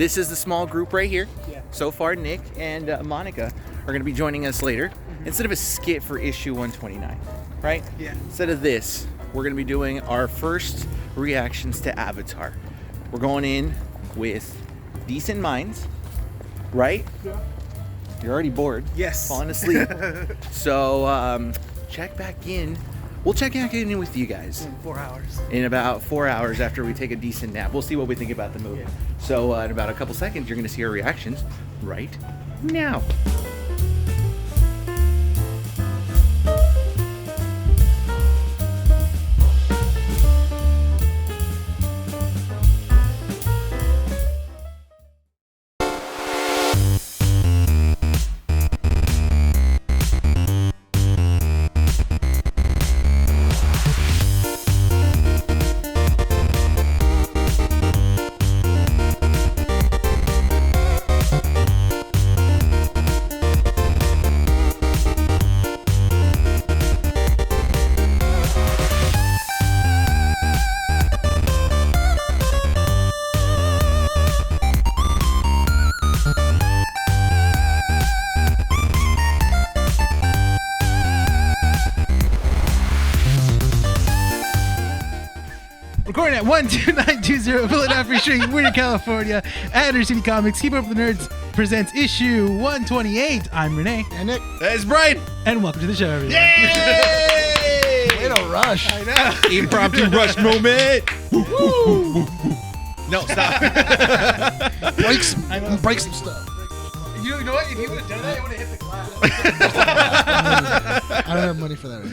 This is the small group right here. Yeah. So far, Nick and Monica are going to be joining us later. Instead of a skit for issue 129, right? Yeah. Instead of this, we're going to be doing our first reactions to Avatar. We're going in with decent minds, right? Yeah. You're already bored. Yes. Falling asleep. So check back in. We'll check back in with you guys. In 4 hours. In about 4 hours after we take a decent nap. We'll see what we think about the movie. Yeah. So in about a couple seconds, you're going to see our reactions right now. Recording at 12920 Philadelphia Street, Winter, California. Anderson Comics, Keep Up with the Nerds presents issue 128. I'm Renee. And Nick. That's Brian. And welcome to the show, everyone. Yay! Way to rush. I know. Impromptu rush moment. No, stop. break some stuff. You know what? If you would have done that, it would have hit the glass. I don't have money for that right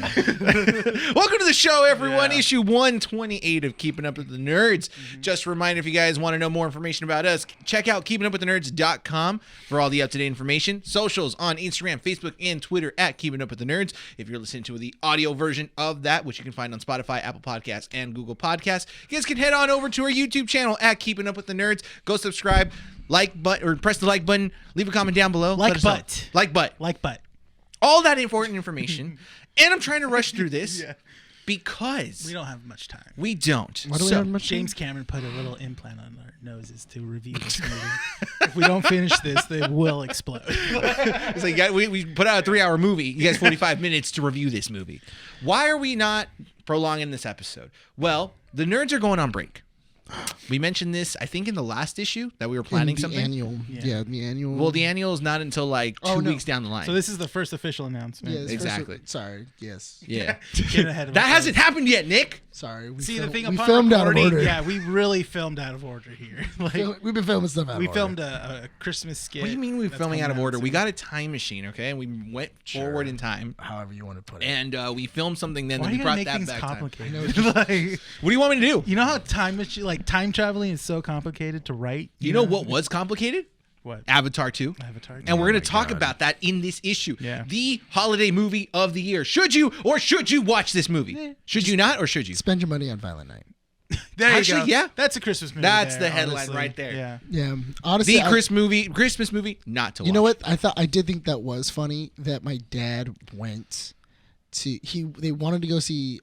now. Welcome to the show, everyone. Yeah. Issue 128 of Keeping Up with the Nerds. Just a reminder, if you guys want to know more information about us, check out keepingupwiththenerds.com for all the up-to-date information. Socials on Instagram, Facebook, and Twitter at Keeping Up with the Nerds. If you're listening to the audio version of that, which you can find on Spotify, Apple Podcasts, and Google Podcasts, you guys can head on over to our YouTube channel at Keeping Up with the Nerds. Go subscribe, like button, or press the like button. Leave a comment down below. Like butt. Like butt. Like butt. All that important information. And I'm trying to rush through this Yeah. because We don't have much time. we don't. Why do we So- have much James Cameron put a little implant on our noses to review this movie. If we don't finish this, they will explode. It's like, yeah, we put out a 3-hour movie. You guys 45 minutes to review this movie. Why are we not prolonging this episode? Well, the nerds are going on break. We mentioned this, I think, in the last issue that we were planning the something. Annual. Yeah. Yeah, the annual. Well, the annual is not until like 2 no. weeks down the line. So this is the first official announcement. Yeah, it's Exactly. Sorry. Yes. Yeah. Get ahead of That ourselves. hasn't happened yet, Nick. Sorry. We See, the thing we upon filmed out of recording, order. yeah, we really filmed out of order here. Like, We've been filming stuff out of we order. filmed a Christmas skit. What do you mean we're that's filming out of coming order? soon. We got a time machine, okay? And we went forward in time. However you want to put it. And we filmed something then. Why Then are we you brought gonna make that things back time. complicated? Like, What do you want me to do? you know how time traveling is so complicated to write. You know what was complicated? What? Avatar 2. Avatar. And we're Oh going to talk about that in this issue. Yeah. The holiday movie of the year. Should you or should you watch this movie? Should you not or should you? Spend your money on Violent Night. There you Actually, go. yeah. That's a Christmas movie. That's there, the headline honestly. right there. Yeah. Yeah. Honestly, The Christmas movie not to watch. you know what? I did think that was funny that my dad went to they wanted to go see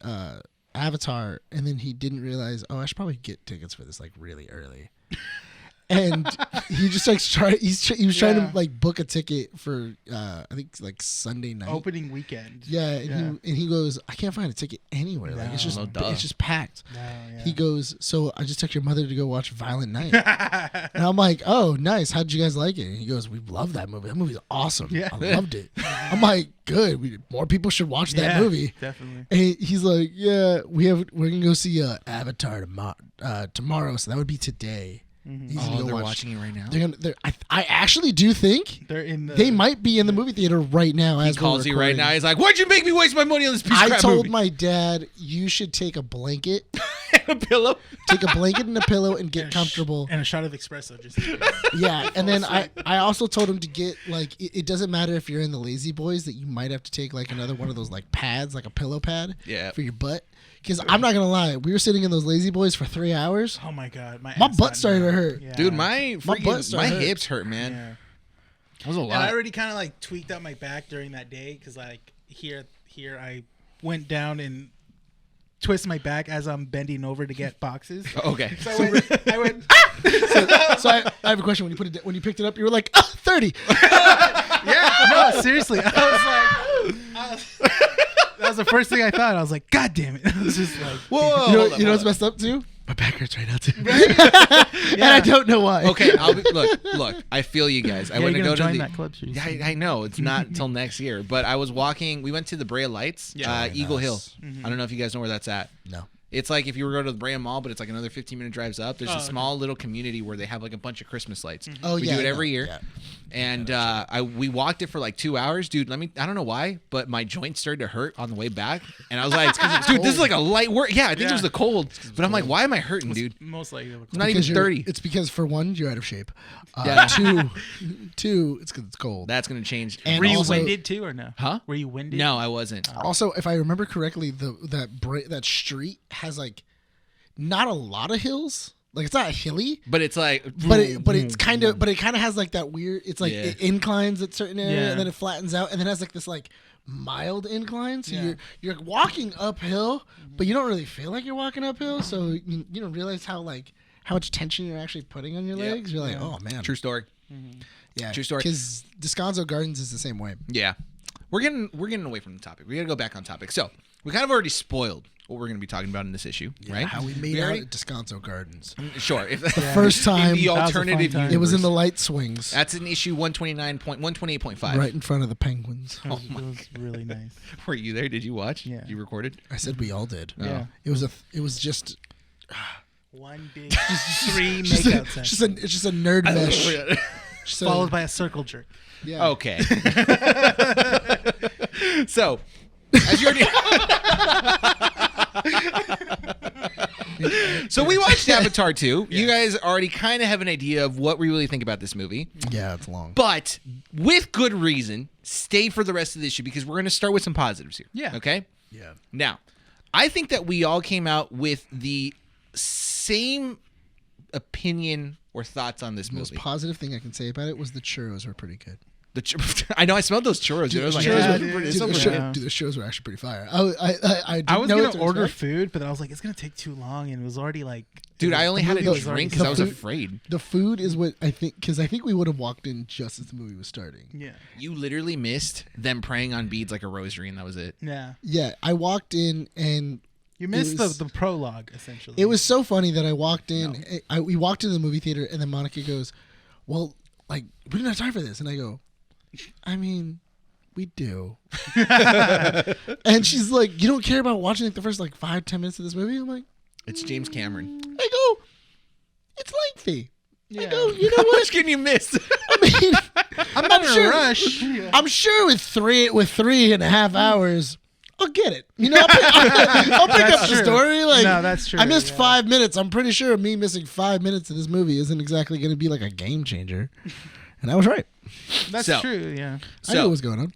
Avatar, and then he didn't realize, oh, I should probably get tickets for this like really early. And he just like he was trying to like book a ticket for I think like Sunday night. Opening weekend. Yeah, and he goes, I can't find a ticket anywhere. Like it's No, just duh. it's just packed. No, yeah. He goes, so I just took your mother to go watch Violent Night. And I'm like, oh, nice. How'd you guys like it? And he goes, we love that movie. That movie's awesome. Yeah. I loved it. I'm like, good. More people should watch that Yeah, movie. Definitely. And he's like, yeah, we're gonna go see Avatar tomorrow. So that would be today. He's gonna Oh, go they're watch- watching it right now. I actually do think They're in the. they might be in the movie theater right now. He As calls we're you right recording. now. He's like, "Why'd you make me waste my money on this piece of I crap told movie?" my dad, you should take a blanket, a pillow. take a blanket and a pillow, and get comfortable. And a shot of espresso. Just Yeah, and then I also told him to get like it doesn't matter if you're in the Lazy Boys that you might have to take like another one of those like pads, like a pillow pad, Yeah. for your butt. Because I'm not gonna lie, we were sitting in those Lazy Boys for 3 hours. oh my god, my My ass butt got started to numb. hurt. Yeah. Dude, my butt freaking started my hurt. hips hurt, man. Yeah. That was a And lot. I already kind of like tweaked out my back during that day because like here I went down and twist my back as I'm bending over to get boxes. Okay. So I went So I have a question. When you picked it up, you were like, 30. no, seriously. That was the first thing I thought. I was like, God damn it. I was just like, Whoa. You know what's messed up too? My back hurts right now too. And I don't know why. Okay, look. I feel you guys. I you're want to gonna go to join the. that club. Jeez. Yeah, I know it's not until next year. But I was walking. We went to the Brea Lights, Eagle Hill. I don't know if you guys know where that's at. No. It's like if you were to go to the Brea Mall, but it's like another 15-minute drives up. There's a small little community where they have like a bunch of Christmas lights. Oh, we yeah, do it I every know. year. Yeah. And we walked it for like 2 hours, dude. I don't know why, but my joints started to hurt on the way back, and I was like, dude, this is like a light work. Yeah, I think it was the cold, but I'm like, why am I hurting, dude? Most likely. I'm not even 30. It's because for one, you're out of shape. Yeah. Two, it's because it's cold. That's gonna change. And Were you also- winded too or no? Huh? Were you winded? No, I wasn't. Also, if I remember correctly, that street has like not a lot of hills. Like it's not hilly, But it's like, but it kind of has like that weird. It's like Yeah. it inclines at certain area, Yeah. and then it flattens out, and then it has like this like mild incline. So Yeah. you're walking uphill, but you don't really feel like you're walking uphill. So you don't realize how much tension you're actually putting on your Yep. legs. You're like, oh man, true story. yeah, true story. Because Descanso Gardens is the same way. Yeah, we're getting away from the topic. We got to go back on topic. So we kind of already spoiled what we're going to be talking about in this issue, right? How we made out at Descanso Gardens. Sure. If, First time, the That was a fun alternative time. it was in the universe. light swings, That's in issue 128.5. right in front of the penguins. It was really nice. Were you there? Did you watch? Yeah. You recorded? I said we all did. Oh. Yeah. It was just One big three makeout session. it's just a nerd mesh. Just a- Followed by a circle jerk. yeah. Okay. So, as you already. So we watched Avatar 2. You guys already kind of have an idea of what we really think about this movie. Yeah, it's long. But with good reason, stay for the rest of the issue because we're going to start with some positives here. Yeah. Okay? Yeah. Now, I think that we all came out with the same opinion or thoughts on this The most movie. positive thing I can say about it was the churros were pretty good. I know I smelled those churros. Dude. I was like, churros yeah, were- dude, dude, it's the so chur- good. dude, the churros were actually pretty fire. I didn't I was know gonna what to order expect. food, but I was like, it's gonna take too long, and it was already like. dude, I only had a movie was drink already- because I was the food- afraid. The food is what I think, because I think we would have walked in just as the movie was starting. Yeah. You literally missed them praying on beads like a rosary, and that was it. Yeah. Yeah, I walked in and You missed was- the prologue essentially. it was so funny that I walked in. We walked into the movie theater, and then Monica goes, "Well, like we didn't have time for this," and I go, "I mean, we do." And she's like, "You don't care about watching like the first like 5-10 minutes of this movie?" I'm like, It's James Cameron. I go, "It's lengthy." I Yeah. go, "You know How what? much can you miss? I mean, I'm not in sure- a rush. I'm sure with 3.5 hours, I'll get it. You know, I'll pick That's up the true. story. Like, No, that's true, I missed yeah. 5 minutes. I'm pretty sure me missing 5 minutes of this movie isn't exactly going to be like a game changer. And I was right. That's So- true. Yeah. I knew So what was going on.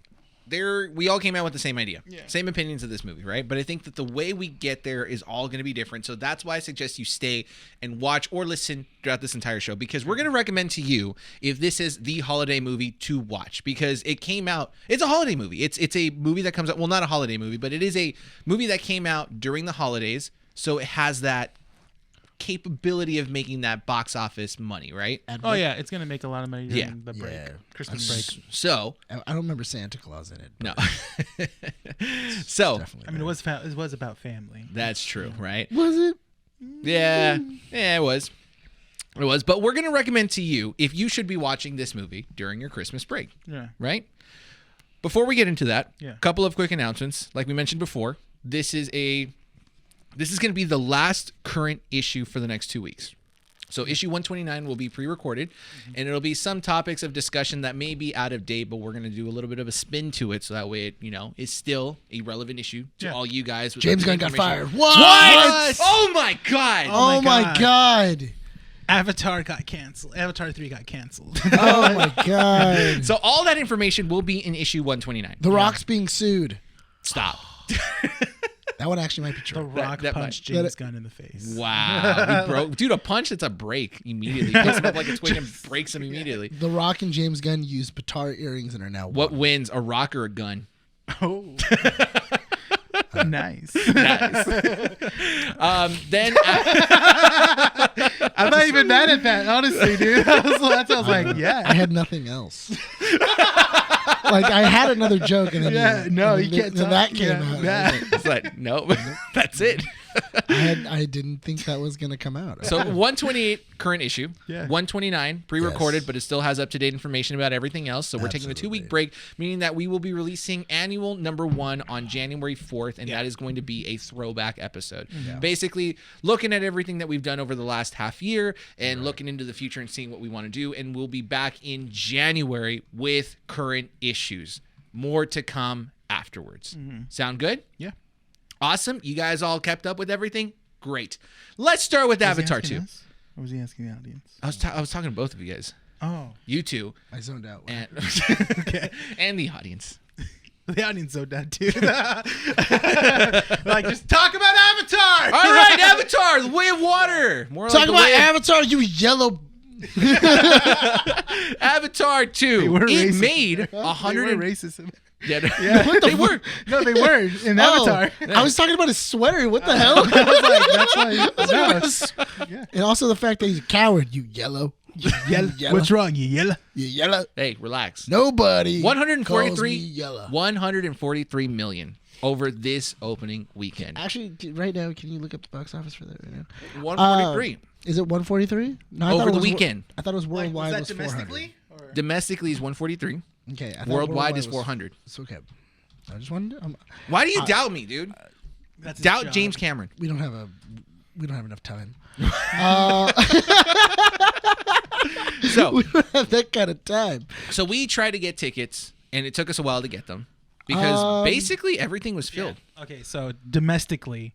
we all came out with the same idea, Yeah. same opinions of this movie, right? But I think that the way we get there is all going to be different. So that's why I suggest you stay and watch or listen throughout this entire show because we're going to recommend to you if this is the holiday movie to watch because it came out. It's a holiday movie. It's a movie that comes out. Well, not a holiday movie, but it is a movie that came out during the holidays. So it has that capability of making that box office money, right? Oh yeah, it's gonna make a lot of money during Yeah. the break, Yeah. Christmas break. So I don't remember Santa Claus in it. no. So Definitely. I mean, it was about family. that's true, right? Was it? Yeah, it was. It was. But we're going to recommend to you if you should be watching this movie during your Christmas break, Yeah. right? Before we get into that, Yeah. a couple of quick announcements. Like we mentioned before, this is going to be the last current issue for the next 2 weeks. So issue 129 will be pre-recorded, and it'll be some topics of discussion that may be out of date, but we're going to do a little bit of a spin to it, so that way it, is still a relevant issue to Yeah. all you guys. with James Gunn up-to-date got information. fired. What? What? Oh my god! Oh my my God. Avatar got canceled. Avatar 3 got canceled. Oh my God. So all that information will be in issue 129. The Rock's being sued. Stop. That one actually might be The true. Rock that punched might- James Gunn in the face. Wow. He broke. Dude, a punch that's a break immediately. Picks him up like a twig and breaks him immediately. The Rock and James Gunn used Batar earrings and are now What one. wins, a rock or a gun? Oh. I Nice. Nice. Then I'm not even mad at that, honestly, dude. I was like, yeah. I had nothing else. Like I had another joke, and then you can't. Then that came out. Yeah. it's like, nope, that's it. I didn't think that was gonna come out. So 128 current issue, Yeah. 129 pre-recorded, Yes. but it still has up-to-date information about everything else. So we're taking a Absolutely. 2-week break, meaning that we will be releasing annual number 1 on January 4th, and that is going to be a throwback episode. Basically, looking at everything that we've done over the last half year and looking into the future and seeing what we want to do. And we'll be back in January with current issues. More to come afterwards. Sound good? Yeah. Awesome. You guys all kept up with everything? Great. Let's start with Avatar 2. Or was he asking the audience? I was talking to both of you guys. Oh. You two. I zoned out. And, and the audience. The audience so dead too. Like, just talk about Avatar. All right, Avatar, The Way of Water. More Talk like the about way of- Avatar, you yellow. Avatar 2. They were It racist. made They 100 were racist. Yeah, What the they were. No, they were in Avatar. I was talking about his sweater. What the hell? I was like, that's why. Yeah. And also the fact that he's a coward. You yellow. You yellow. What's wrong? You yellow. You yellow. Hey, relax. Nobody. calls 143 me yellow. 143 million over this opening weekend. Actually, right now, can you look up the box office for that right now? 143. Is it 143? No, I Over thought it the was weekend. I thought it was worldwide. was was that 400. domestically? Or? Domestically is 143. Okay. I thought Worldwide is was- 400. It's okay. I just wanted to, Why do you doubt me, dude? That's his Doubt job. James Cameron. we don't have enough time. So, We don't have that kind of time. so we tried to get tickets, and it took us a while to get them because basically everything was filled. Okay, so domestically,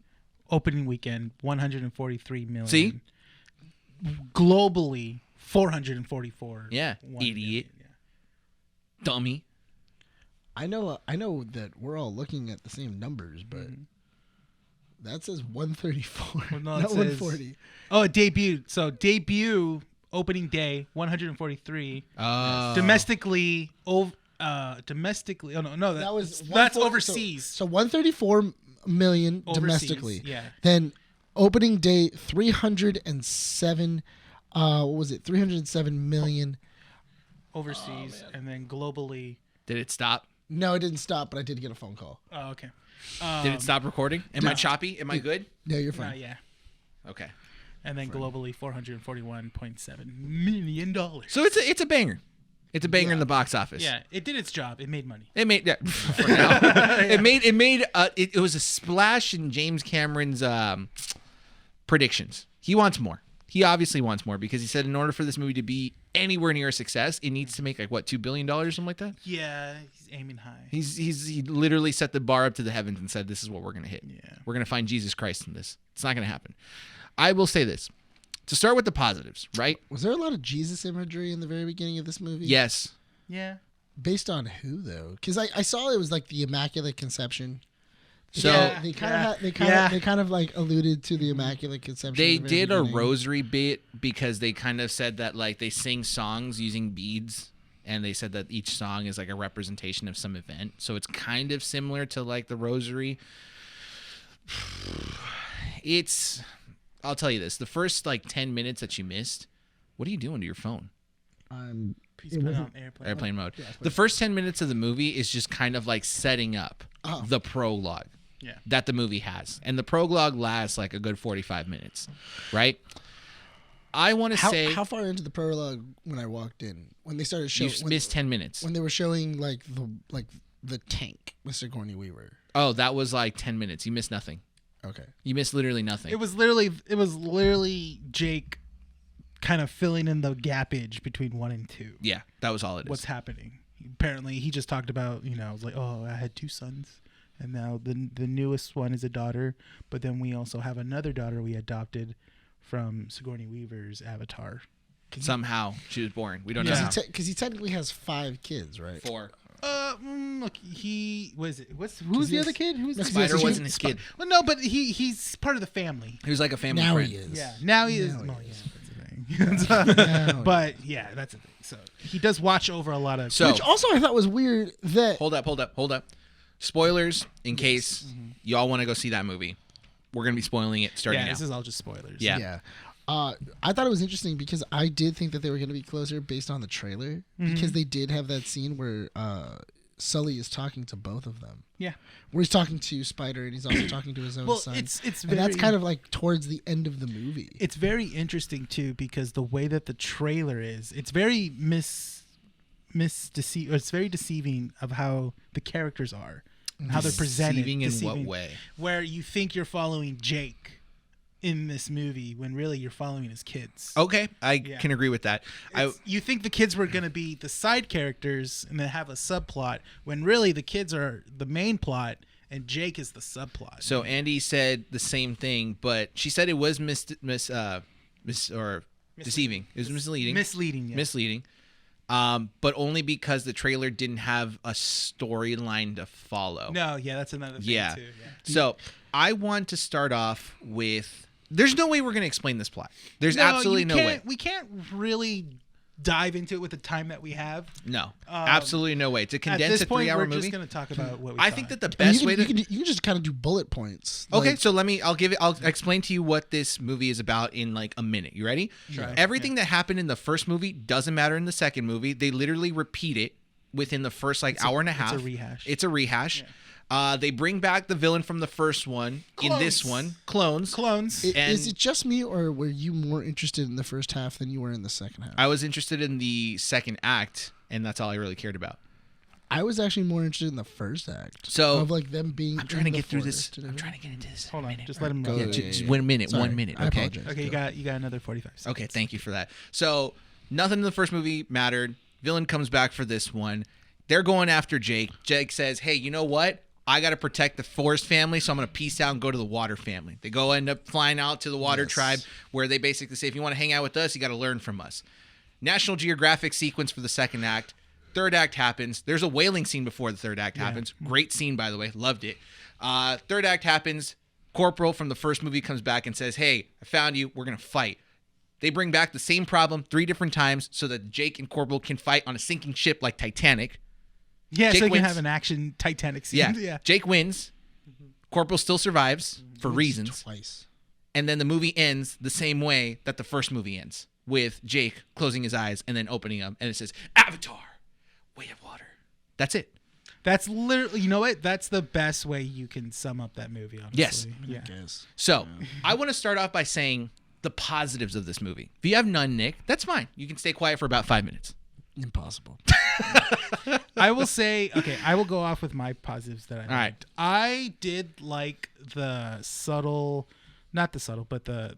opening weekend, 143 million. See? Globally, 444. Yeah, 1 idiot. million, yeah. Dummy. I know that we're all looking at the same numbers, but that says 134, Well, no, it not says- 140. Oh, it debuted. So debut opening day, 143. Domestically, domestically. Oh no, That was that's 140 overseas. So 134 million Overseas, domestically. yeah. Then opening day 307. What was it? 307 million. Overseas, and then globally. Did it stop? No, it didn't stop, but I did get a phone call. Oh, okay. Did it stop recording? Am I choppy? Am I good? No, you're fine. Yeah. Okay. And then globally, $441.7 million. So it's a banger. It's a banger in the box office. Yeah, it did its job. It made money. It made for now. It was a splash in James Cameron's predictions. He wants more. He obviously wants more because he said in order for this movie to be anywhere near a success, it needs to make like what, $2 billion, something like that. Yeah, he's aiming high. He literally set the bar up to the heavens and said, "This is what we're gonna hit. Yeah. We're gonna find Jesus Christ in this. It's not gonna happen." I will say this to start with the positives, right? Was there a lot of Jesus imagery in the very beginning of this movie? Yes. Yeah. Based on who though? Because I saw it was like the Immaculate Conception. So Yeah. They kind of like alluded to the Immaculate Conception. they at the very did a beginning. rosary bit because they kind of said that like they sing songs using beads, and they said that each song is like a representation of some event. So it's kind of similar to like the rosary. I'll tell you this, the first like 10 minutes that you missed, what are you doing to your phone? He's It put wasn't- on airplane. Airplane mode. The first 10 minutes of the movie is just kind of like setting up the prologue Yeah. that the movie has. And the prologue lasts like a good 45 minutes, right? I want to say How far into the prologue when I walked in when they started showing you missed 10 minutes. when they were showing like the tank, Mr. Sigourney Weaver. Oh, that was like 10 minutes. You missed nothing. Okay. You missed literally nothing. It was literally Jake kind of filling in the gapage between 1 and 2. Yeah, that was all it is. What's happening? Apparently, he just talked about, I was like, oh, I had 2 sons, and now the newest one is a daughter, but then we also have another daughter we adopted from Sigourney Weaver's Avatar. Somehow she was born. We don't know Yeah. how. Because he technically has 5 kids, right? 4. Look, who's he the has- other kid? Who's the Spider he- wasn't his kid. Well, no, but he's part of the family. He was like a family Now friend. he is. Yeah, now he is. Now he Well, is. yeah, that's the thing. Now he But yeah, that's the thing. So he does watch over a lot of. So Which also I thought was weird that hold up. Spoilers in case y'all want to go see that movie. We're gonna be spoiling it starting now. This is all just spoilers. Yeah. I thought it was interesting because I did think that they were going to be closer based on the trailer because they did have that scene where Sully is talking to both of them. Yeah. Where he's talking to Spider and he's also talking to his own son. It's and that's kind of like towards the end of the movie. It's very interesting too because the way that the trailer is, it's very it's very deceiving of how the characters are, how they're presented. Deceiving in what way? Where you think you're following Jake in this movie when really you're following his kids. Okay, I can agree with that. You think the kids were going to be the side characters and then have a subplot when really the kids are the main plot and Jake is the subplot. So Andy said the same thing, but she said it was deceiving. It was misleading. Misleading, yeah. Misleading. But only because the trailer didn't have a storyline to follow. No, yeah, that's another thing too. Yeah. So I want to start off with. There's no way we're going to explain this plot. There's absolutely no way. We can't really dive into it with the time that we have. No, absolutely no way. To condense a 3-hour movie. We're just going to talk about what we I thought. think that the best way to. You can just kind of do bullet points. Okay, Like, so I'll explain to you what this movie is about in like a minute. You ready? Sure. Everything that happened in the first movie doesn't matter in the second movie. They literally repeat it within the first hour and a half. It's a rehash. It's a rehash. Yeah. They bring back the villain from the first one. In this one. Clones. Is it just me, or were you more interested in the first half than you were in the second half? I was interested in the second act, and that's all I really cared about. I was actually more interested in the first act. So of like them being. I'm trying to get through this. I'm trying to get into this. Hold on, just let him. Yeah, just 1 minute. Sorry, 1 minute. I Okay. apologize. Okay, you got another 45 seconds. Okay, thank you for that. So nothing in the first movie mattered. Villain comes back for this one. They're going after Jake. Jake says, "Hey, you know what? I got to protect the Forest family, so I'm going to peace out and go to the Water family." They end up flying out to the Water tribe, where they basically say, if you want to hang out with us, you got to learn from us. National Geographic sequence for the second act. Third act happens. There's a whaling scene before the third act happens. Great scene, by the way. Loved it. Third act happens. Corporal from the first movie comes back and says, "Hey, I found you. We're going to fight." They bring back the same problem 3 different times so that Jake and Corporal can fight on a sinking ship like Titanic. Yeah, Jake so you wins. can have an action Titanic scene. Yeah. Jake wins. Corporal still survives for reasons. Twice. And then the movie ends the same way that the first movie ends, with Jake closing his eyes and then opening them, and it says, "Avatar, Way of Water." That's it. That's literally, you know what? That's the best way you can sum up that movie, honestly. Yes. Yeah. So I want to start off by saying the positives of this movie. If you have none, Nick, that's fine. You can stay quiet for about 5 minutes. Impossible. I will say, okay, I will go off with my positives that I liked. All right. I did like the subtle, not the subtle, but the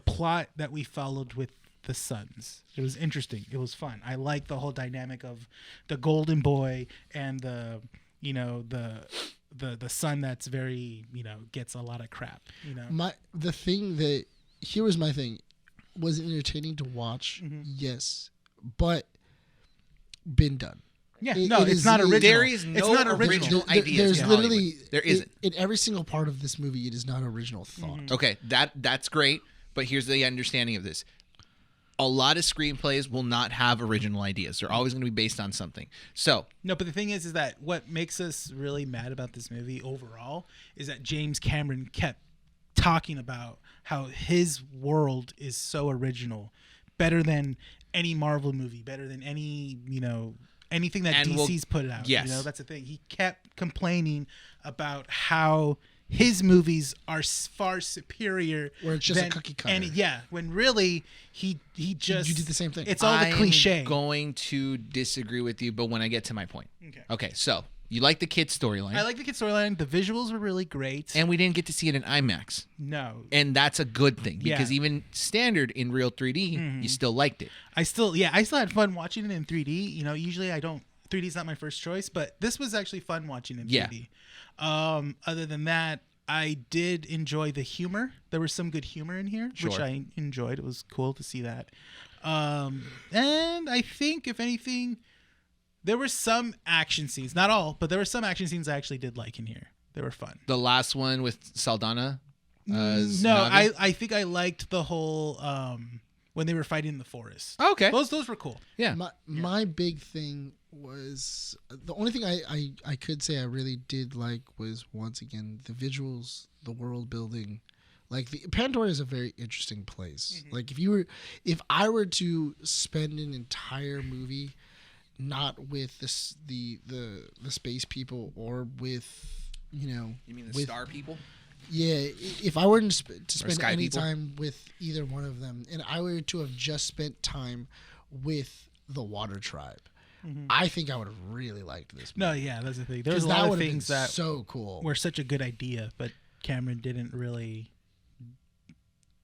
plot that we followed with the sons. It was interesting. It was fun. I like the whole dynamic of the golden boy and the son that's very, gets a lot of crap, Here was my thing. Was it entertaining to watch? Mm-hmm. Yes. But been done. Yeah, It it's is- not original. There is no it's not original There- ideas There's in literally Hollywood. There isn't. in every single part of this movie. It is not original thought. Mm-hmm. Okay, that's great, but here's the understanding of this. A lot of screenplays will not have original ideas. They're always going to be based on something. So, No, but the thing is that what makes us really mad about this movie overall is that James Cameron kept talking about how his world is so original, better than any Marvel movie, better than any, anything that DC's put out. Yes. That's the thing. He kept complaining about how his movies are far superior. Where it's just a than cookie cutter. when really he just You did the same thing. It's all the cliche. I'm going to disagree with you, but when I get to my point. Okay. Okay, so you like the kid storyline. I like the kid storyline. The visuals were really great. And we didn't get to see it in IMAX. No. And that's a good thing because Yeah. even standard in real 3D, you still liked it. I still had fun watching it in 3D. Usually I don't. 3D is not my first choice, but this was actually fun watching in 3D. Other than that, I did enjoy the humor. There was some good humor in here, which Sure. I enjoyed. It was cool to see that. And I think, if anything, there were some action scenes. Not all, but there were some action scenes I actually did like in here. They were fun. The last one with Saldana. No, Navi? I think I liked the whole when they were fighting in the forest. Okay. Those were cool. Yeah. My big thing was the only thing I could say I really did like was once again the visuals, the world building. Like Pandora is a very interesting place. Mm-hmm. Like if I were to spend an entire movie not with the space people or with You mean the with, star people? Yeah, if I were to spend sky any people? time with either one of them, and I were to have just spent time with the Water Tribe, I think I would have really liked this movie. No, yeah, that's the thing. There's 'Cause a lot of would have things been that so cool. were such a good idea, but Cameron didn't really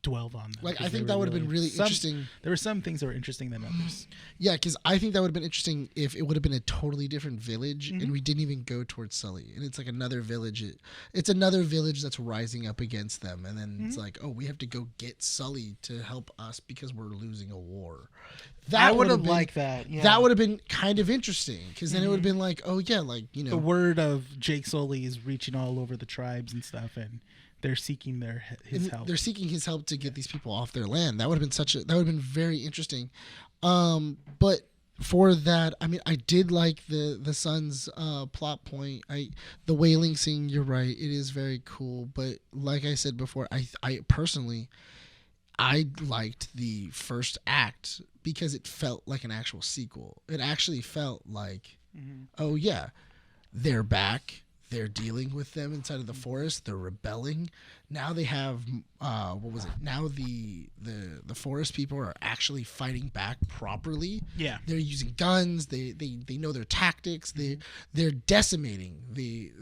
dwell on them. Like, I 'cause they think were that would have been really interesting. There were some things that were interesting than others. Yeah, because I think that would have been interesting if it would have been a totally different village Mm-hmm. and we didn't even go towards Sully. And it's like another village. It's another village that's rising up against them. And then it's like, oh, we have to go get Sully to help us because we're losing a war. I would would've have been- liked that. Yeah. That would have been kind of interesting because then it would have been like, oh, yeah, like, you know. The word of Jake Sully is reaching all over the tribes and stuff, and they're seeking his and help. They're seeking his help to get these people off their land. That would have been that would have been very interesting. But for that, I mean, I did like the son's plot point. The whaling scene. You're right. It is very cool. But like I said before, I personally, I liked the first act because it felt like an actual sequel. It actually felt like, oh yeah, they're back. They're dealing with them inside of the forest. They're rebelling. Now they have what was it? Now the forest people are actually fighting back properly. Yeah. They're using guns. They know their tactics. They're decimating the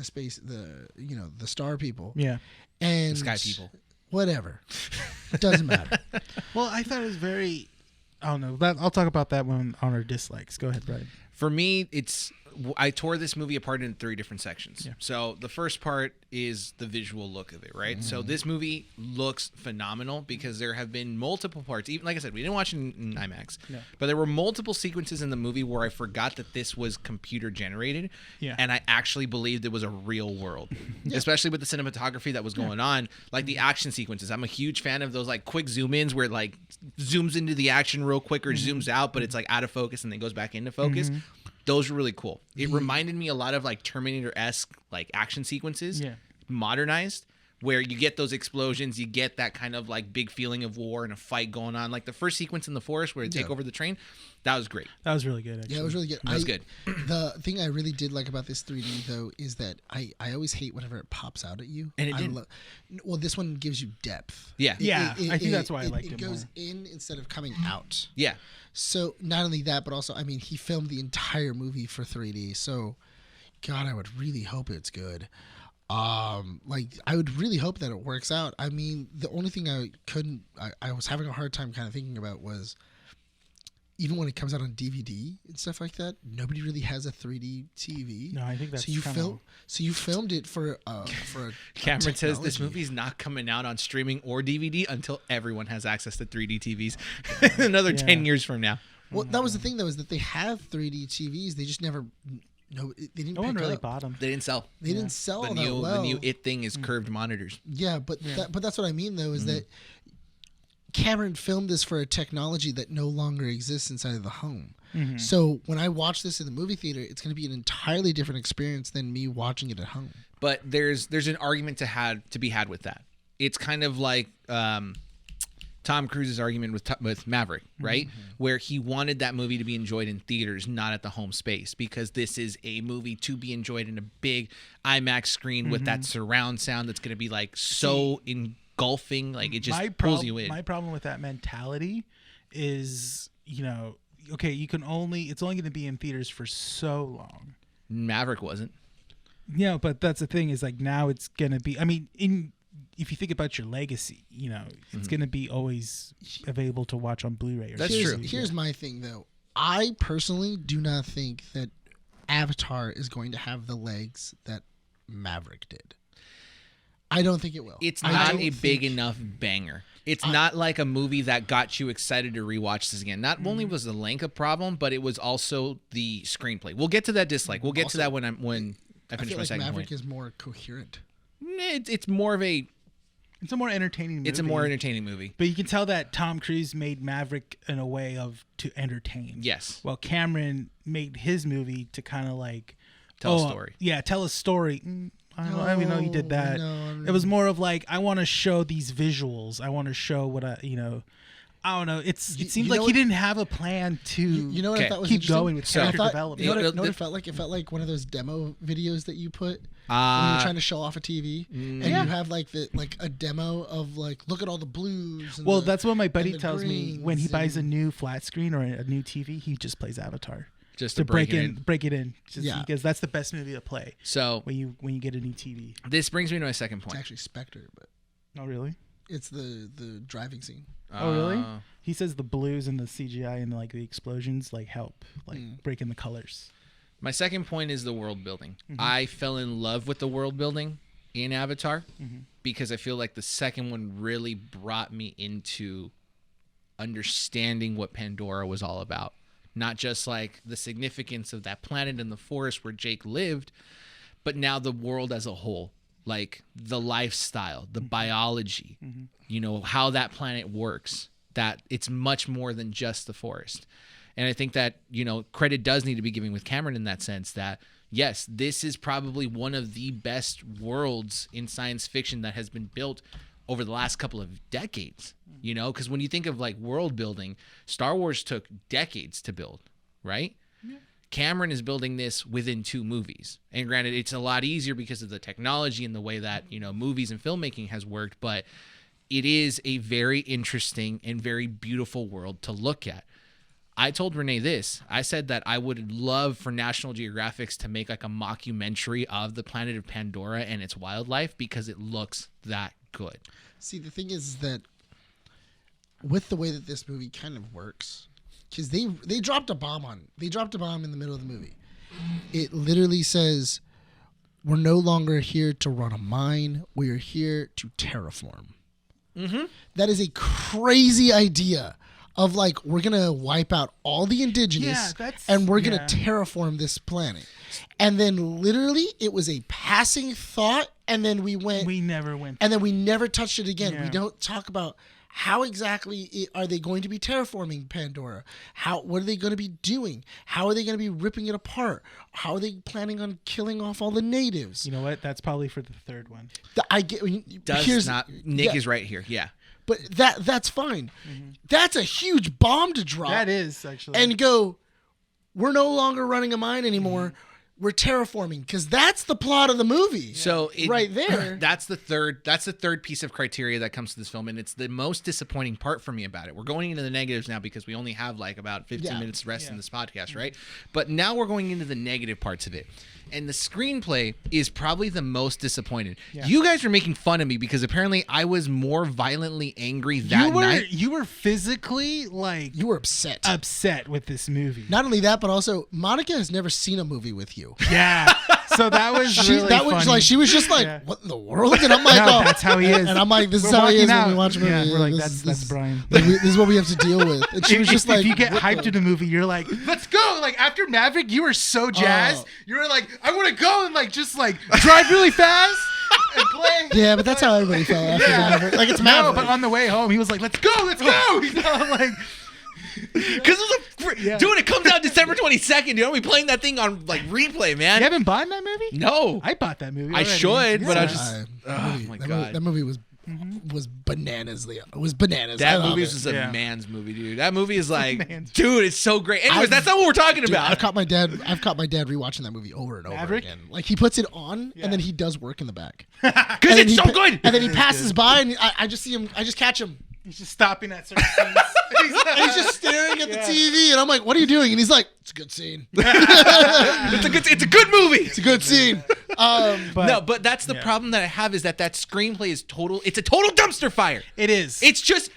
space the star people. Yeah. And The sky people. Whatever. Doesn't matter. Well, I thought it was very. I don't know. I'll talk about that one on our dislikes. Go ahead, Brian. For me, I tore this movie apart into 3 different sections. Yeah. So the first part is the visual look of it, right? So this movie looks phenomenal because there have been multiple parts. Even like I said, we didn't watch it in IMAX, but there were multiple sequences in the movie where I forgot that this was computer generated, and I actually believed it was a real world, especially with the cinematography that was going on, like the action sequences. I'm a huge fan of those like quick zoom ins where it like zooms into the action real quick or zooms out, but it's like out of focus and then goes back into focus. Those were really cool. It reminded me a lot of like Terminator-esque like action sequences, modernized, where you get those explosions, you get that kind of like big feeling of war and a fight going on. Like the first sequence in the forest where they take over the train, that was great. That was really good. Actually. Yeah, it was really good. That was good. The thing I really did like about this 3D though is that I always hate whenever it pops out at you. And it didn't. Well, this one gives you depth. Yeah. Yeah, I think that's why I liked it It goes more. in instead of coming out. Yeah. So not only that, but also, I mean, he filmed the entire movie for 3D. So, God, I would really hope it's good. Like I would really hope that it works out. I mean, the only thing I was having a hard time kind of thinking about was even when it comes out on DVD and stuff like that, nobody really has a 3D TV. No, I think that's so you filmed it for a Cameron says this technology. movie's not coming out on streaming or DVD until everyone has access to 3D TVs. Another 10 years from now. Well, that was the thing though, is that they have 3D TVs. They just never. No, they didn't. No one pick really up. bought them. They didn't sell. They didn't sell The that new well. the new It thing is curved monitors. Yeah, but that's what I mean though, is that Cameron filmed this for a technology that no longer exists inside of the home. So when I watch this in the movie theater, it's going to be an entirely different experience than me watching it at home. But there's an argument to be had with that. It's kind of like Tom Cruise's argument with Maverick, right? Where he wanted that movie to be enjoyed in theaters, not at the home space, because this is a movie to be enjoyed in a big IMAX screen with that surround sound that's going to be like so engulfing, like it just pulls you in. My problem with that mentality is, okay, it's only going to be in theaters for so long. Maverick wasn't. Yeah, but that's the thing is like now it's going to be, I mean, if you think about your legacy, it's going to be always available to watch on Blu-ray. That's true. Here's my thing, though. I personally do not think that Avatar is going to have the legs that Maverick did. I don't think it will. It's not a big enough banger. It's not like a movie that got you excited to rewatch this again. Not only was the length a problem, but it was also the screenplay. We'll get to that dislike. We'll get to that when I I finish feel my like second Maverick point. is more coherent. It's more of a It's a more entertaining movie. It's a more entertaining movie. But you can tell that Tom Cruise made Maverick in a way of to entertain. Yes. While Cameron made his movie to kind of like Tell a story. Yeah, tell a story. I don't even know he did that. It was more of like, I want to show these visuals. I want to show what I don't know. It seems like he didn't have a plan to You know what I thought was keep interesting? going with character development. You know what it felt like? It felt like one of those demo videos that you put when you're trying to show off a TV, and you have like a demo of like, look at all the blues. And that's what my buddy tells me greens when he buys a new flat screen or a new TV. He just plays Avatar. Just to break it in. Because that's the best movie to play. So when you get a new TV. This brings me to my second point. It's actually Spectre, but oh really? It's the driving scene. Oh really? He says the blues and the CGI and like the explosions like help break in the colors. My second point is the world building. Mm-hmm. I fell in love with the world building in Avatar because I feel like the second one really brought me into understanding what Pandora was all about. Not just like the significance of that planet and the forest where Jake lived, but now the world as a whole, like the lifestyle, the biology, how that planet works, that it's much more than just the forest. And I think that, credit does need to be given with Cameron in that sense that, yes, this is probably one of the best worlds in science fiction that has been built over the last couple of decades, because when you think of like world building, Star Wars took decades to build, right? Yeah. Cameron is building this within 2 movies. And granted, it's a lot easier because of the technology and the way that, movies and filmmaking has worked, but it is a very interesting and very beautiful world to look at. I told Renee this. I said that I would love for National Geographic to make like a mockumentary of the planet of Pandora and its wildlife because it looks that good. See, the thing is that with the way that this movie kind of works, because they dropped a bomb in the middle of the movie. It literally says, we're no longer here to run a mine. We are here to terraform. Mm-hmm. That is a crazy idea of like, we're going to wipe out all the indigenous and we're going to terraform this planet. And then literally it was a passing thought. And then we never went. And then we never touched it again. Yeah. We don't talk about how exactly are they going to be terraforming Pandora? What are they going to be doing? How are they going to be ripping it apart? How are they planning on killing off all the natives? You know what? That's probably for the third one. Nick is right here. Yeah. But that's fine. Mm-hmm. That's a huge bomb to drop. That is, actually. And go, we're no longer running a mine anymore. Mm-hmm. We're terraforming, because that's the plot of the movie. So right there, that's the third piece of criteria that comes to this film, and it's the most disappointing part for me about it. We're going into the negatives now because we only have like about 15 minutes rest in this podcast, right? But now we're going into the negative parts of it. And the screenplay is probably the most disappointed. Yeah. You guys were making fun of me because apparently I was more violently angry that night. You were physically like... You were upset. Upset with this movie. Not only that, but also Monica has never seen a movie with you. Yeah. So that was really funny. She was just like, what in the world? And I'm like, that's how he is. And I'm like, this is how he is when we watch a movie. Yeah, we're like, that's Brian. This is what we have to deal with. And she was just like... If you get hyped in a movie, you're like, let's go. Like after Maverick, you were so jazzed. You were like, I want to go and like just like drive really fast and play. Yeah, but that's how everybody felt after Maverick. Like it's Maverick. No, but on the way home, he was like, let's go. Like... Because dude, it comes out December 22nd. Dude, I'll be playing that thing on like replay, man. You haven't bought that movie? No, I bought that movie. I should, but I just. Oh my god, that movie was bananas. It was bananas. That movie was a man's movie, dude. That movie is like, dude, it's so great. Anyways, that's not what we're talking about. I've caught my dad rewatching that movie over and over Maverick? again. Like he puts it on and then he does work in the back because it's so good. And then he passes by and I just see him. I just catch him. He's just stopping at certain scenes. He's just staring at the TV, and I'm like, "What are you doing?" And he's like, "It's a good scene. It's a good movie. It's a good scene." But that's the problem that I have is that screenplay is total. It's a total dumpster fire. It is. It's just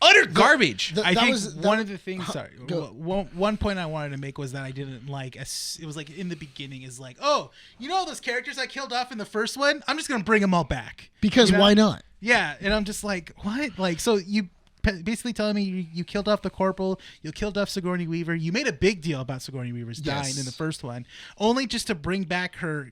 utter garbage. I think one of the things. Sorry, one point I wanted to make was that I didn't like. It was like in the beginning is like, oh, those characters I killed off in the first one. I'm just gonna bring them all back because why not? Yeah, and I'm just like, what? Like, so you basically telling me you killed off the corporal, you killed off Sigourney Weaver, you made a big deal about Sigourney Weaver's dying in the first one, only just to bring back her,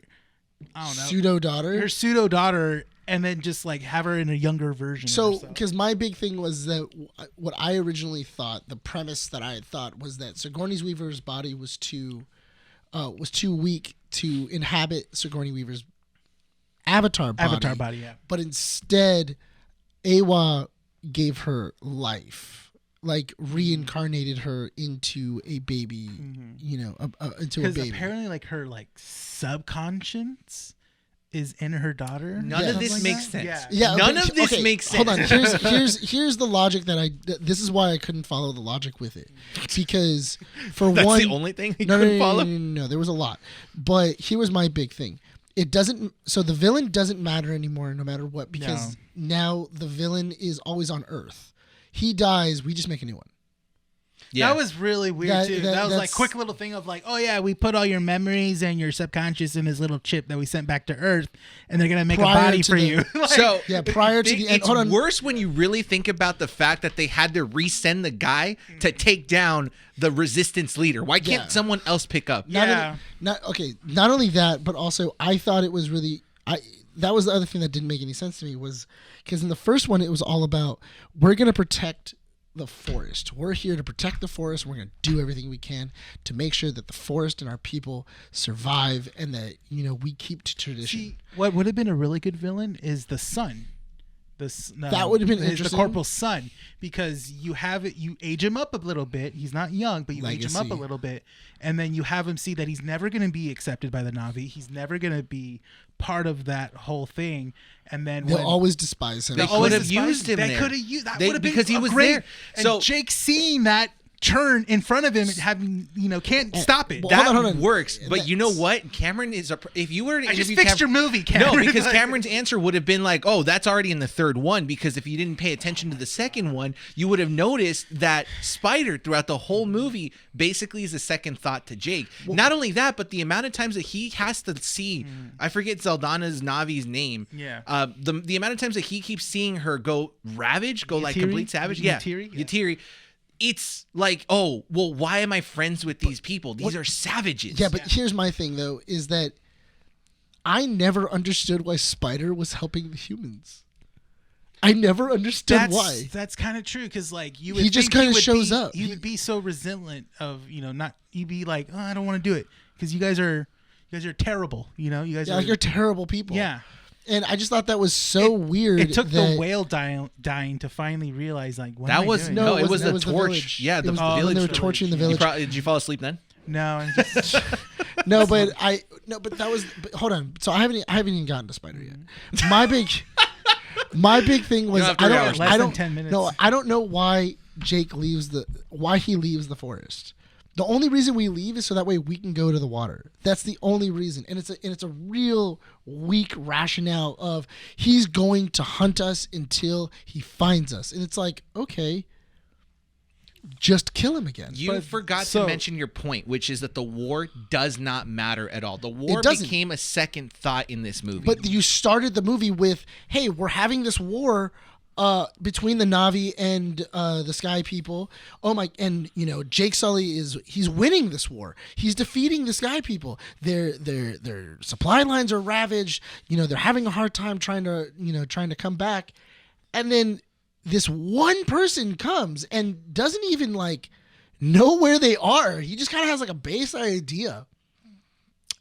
I don't know, pseudo daughter. Her pseudo daughter and then just like have her in a younger version. So, of herself. because my big thing was that what I originally thought, the premise that I had thought was that Sigourney Weaver's body was too weak to inhabit Sigourney Weaver's avatar body. Yeah. But instead, Awa gave her life, like reincarnated her into a baby, into a Because baby. apparently, like her like subconscious is in her daughter. None of this Something like makes that? sense. Yeah. Yeah, None but- of this okay, makes sense. Hold on. Here's the logic this is why I couldn't follow the logic with it, because for That's one, the only thing he no, couldn't follow. No, there was a lot, but here was my big thing. It doesn't. So the villain doesn't matter anymore, no matter what, because now the villain is always on Earth. He dies, we just make a new one. Yeah. That was really weird too. That was like that's- quick little thing of like, oh yeah, we put all your memories and your subconscious in this little chip that we sent back to Earth, and they're gonna make Prior a body to for the- you. Like, So Yeah, prior to the end. it's Hold on. worse when you really think about the fact that they had to resend the guy to take down the resistance leader. Why can't Yeah. someone else pick up? Yeah. Not only that, but also I thought it was really that was the other thing that didn't make any sense to me, was because in the first one it was all about, we're going to protect the forest. We're here to protect the forest. We're going to do everything we can to make sure that the forest and our people survive, and that we keep to tradition. See, what would have been a really good villain is the son. That would have been is interesting. The corporal's son, because you age him up a little bit. He's not young, but you age him up a Legacy. little bit, and then you have him see that he's never going to be accepted by the Na'vi. He's never going to be part of that whole thing. And then They'll always despise him. They could have used him They there. could have used that. They- Would have been because he was great. there. And So- Jake seeing that turn in front of him, having can't stop it. well, That hold on. works, but That's- you know what? Cameron is if you were to I just interview fixed your movie, Cameron. No, because Like- Cameron's answer would have been like, "Oh, that's already in the third one." Because if you didn't pay attention to the second one, you would have noticed that Spider throughout the whole movie basically is a second thought to Jake. Not only that, but the amount of times that he has to see, I forget Zeldana's Navi's name. Yeah. The amount of times that he keeps seeing her go ravage, go like Yatiri? complete savage. Yeah, Yatiri? Yeah. Yatiri. It's like, oh, well, why am I friends with these people? These are savages. Yeah, but here's my thing though, is that I never understood why Spider was helping the humans. I never understood why. That's kind of true, because like you would He just think kinda would shows be- up. He would be so resilient of not. You'd be like, oh, I don't want to do it because you guys are terrible. You guys Yeah, are. like you're terrible people. Yeah. And I just thought that was so weird. It took that the whale dying to finally realize like what That am I was doing? No, it it was the was the torch. village. Yeah, It the was village. when they were village. torching the You village. Did you fall asleep then? No, I'm just No, but that was. But hold on. So I haven't even gotten to Spider yet. My big thing was You don't have 3 hours. Less I than don't 10 minutes. No, I don't know why why he leaves the forest. The only reason we leave is so that way we can go to the water. That's the only reason, and it's a real weak rationale of he's going to hunt us until he finds us, and it's like, okay, just kill him again. You forgot to mention your point, which is that the war does not matter at all. The war doesn't. became a second thought in this movie. But you started the movie with, hey, we're having this war between the Na'vi and the Sky People. Oh my! And Jake Sully he's winning this war. He's defeating the Sky People. Their supply lines are ravaged. They're having a hard time trying to come back. And then this one person comes and doesn't even know where they are. He just kind of has a base idea.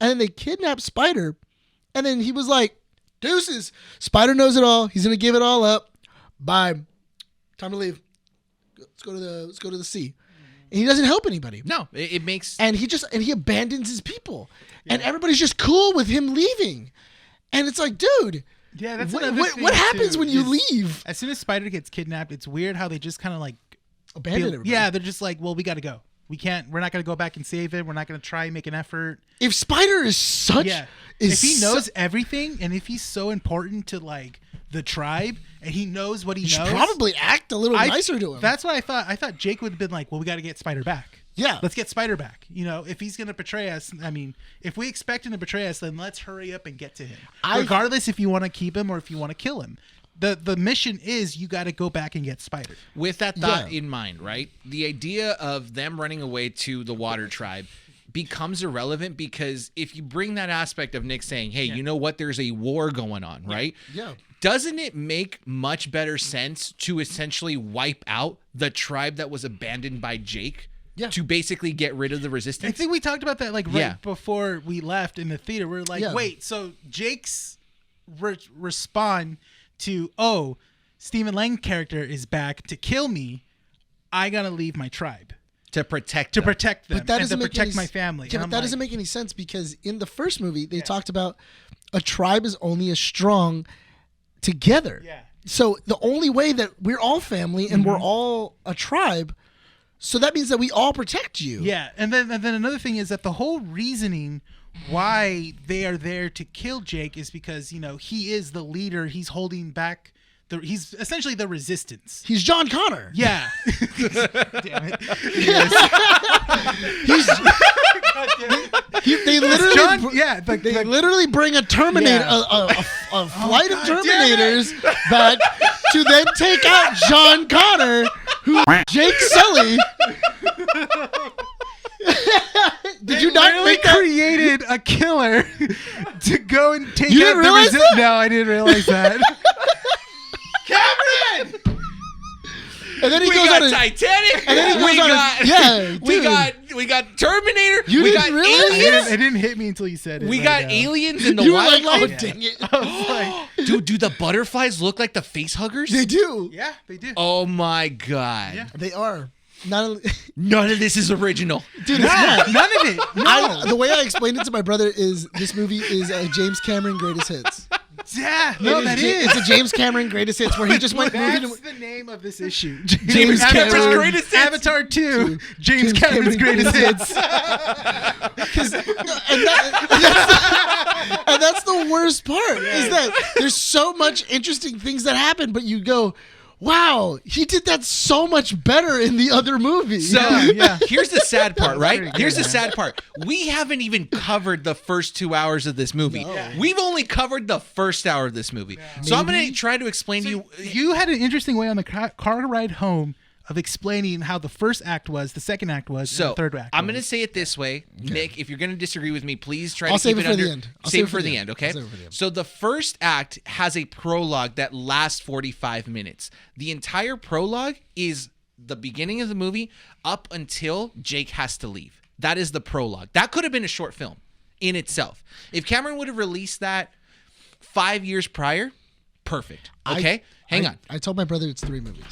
And then they kidnap Spider. And then he was like, deuces. Spider knows it all. He's going to give it all up. Bye. Time to leave. Let's go to the sea. And he doesn't help anybody. no, it makes And he abandons his people. And everybody's just cool with him leaving. And it's like, dude, yeah. That's what another thing, happens too, when you is leave? As soon as Spider gets kidnapped, it's weird how they just kind of Abandon everybody. Yeah, they're just like, well, we got to go. We're not going to go back and save it. We're not going to try and make an effort. If Spider is such if he knows everything and if he's so important to the tribe and he knows what he you should knows, probably act a little nicer to him. That's what I thought. I thought Jake would have been like, well, we got to get Spider back. Yeah. Let's get Spider back. If he's going to betray us, I mean, if we expect him to betray us, then let's hurry up and get to him. Regardless if you want to keep him or if you want to kill him. The mission is you got to go back and get Spider. with that thought in mind, right? The idea of them running away to the Water Tribe becomes irrelevant because if you bring that aspect of Nick saying, hey, you know what? There's a war going on, right? Yeah. Doesn't it make much better sense to essentially wipe out the tribe that was abandoned by Jake? Yeah. To basically get rid of the I resistance? think we talked about that like right Yeah. before we left in the theater. We're like, Yeah. wait, so Jake's respond to, Stephen Lang character is back to kill me. I gotta leave my tribe To protect to them. protect them But that and to doesn't make protect any my family. Yeah, And but I'm that like, doesn't make any sense because in the first movie they talked about a tribe is only as strong together. Yeah. So the only way that we're all family and we're all a tribe, so that means that we all protect you. Yeah, and then another thing is that the whole reasoning why they are there to kill Jake is because he is the leader. He's holding back. He's essentially the resistance. He's John Connor. Yeah. Damn it. They literally They literally bring a Terminator, Yeah. a flight of God damn Terminators back to then take out John Connor, who Jake Sully. Did you not really make that? created a killer to go and take You out didn't the realize that? No, I didn't realize that. Cameron! And then he We goes got on a, Titanic. and then he goes we on got a, yeah, we dude. got Terminator. You we didn't got realize aliens. It didn't hit me until you said it. We right got now. aliens in the You were like, wildlife. oh, dang it. I was like, Dude, do the butterflies look like the face huggers? They do. yeah, they do. Oh my god. Yeah. They are. Not only, None of this is original. dude, it's not. None of it. No. The way I explained it to my brother is this movie is a James Cameron greatest hits. Yeah, no, that is. It's a James Cameron greatest hits where he just went movie That's to the name of this issue. James Avatar's Cameron's greatest hits. Avatar 2. James Cameron's greatest hits. and that's the worst part is that there's so much interesting things that happen, but you go, wow, he did that so much better in the other movie. So Yeah. here's the sad part, pretty right? good, Here's the man. sad part. We haven't even covered the first 2 hours of this movie. No. We've only covered the first hour of this movie. So I'm going to try to explain to you. You had an interesting way on the car ride home of explaining how the first act was, the second act was, and So the third act I'm was. going to say it this way, Nick. If you're going to disagree with me, please try I'll to save keep it for the under. end. Save it for the end, okay? I'll save it for the end. So the first act has a prologue that lasts 45 minutes. The entire prologue is the beginning of the movie up until Jake has to leave. That is the prologue. That could have been a short film in itself. If Cameron would have released that 5 years prior, perfect. Okay? Hang on. I told my brother it's 3 movies.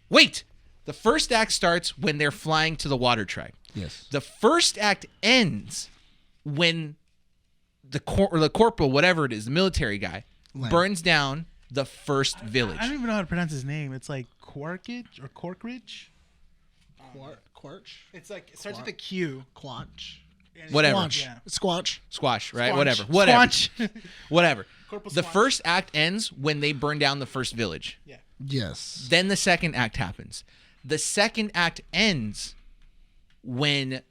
Wait. The first act starts when they're flying to the water tribe. Yes. The first act ends when the corporal, whatever it is, the military guy, Lang. burns down the first village. I don't even know how to pronounce his name. It's like Quarkage or Corkridge. Quarch? It's like it starts with a Q. Quanch? Whatever. Squanch. Yeah. Squanch. Squash, right? Squanch. Whatever. Squanch. Whatever. Corporal The Squanch. first act ends when they burn down the first village. Yeah. Yes. Then the second act happens. The second act ends when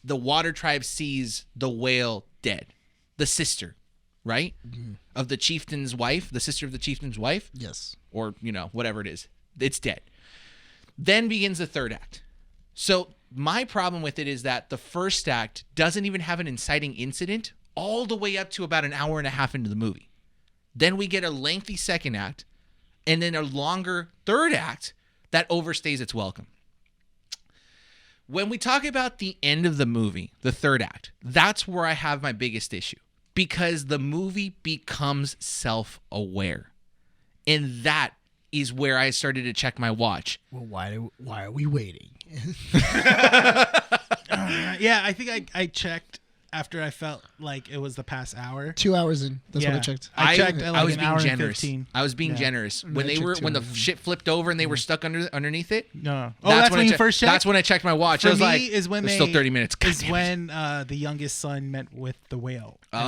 the water tribe sees the whale dead. The sister, right? Of the chieftain's wife, the sister of the chieftain's wife, Yes. or, whatever it is. It's dead. Then begins the third act. So my problem with it is that the first act doesn't even have an inciting incident all the way up to about an hour and a half into the movie. Then we get a lengthy second act and then a longer third act that overstays its welcome. When we talk about the end of the movie, the third act, that's where I have my biggest issue because the movie becomes self-aware. And that is where I started to check my watch. Well, why are we waiting? Yeah, I think I checked after I felt like it was the past hour. 2 hours in. That's what I Yeah. checked. I checked at like I was an being hour and generous. 15. I was being Yeah. generous. When I they checked were 2 when the hours in. shit flipped over and they were stuck underneath it. No. Oh, that's when you first checked? That's when I checked my watch. For I was me, like, is when there's they still 30 minutes. God is damn it. when the youngest son met with the whale. And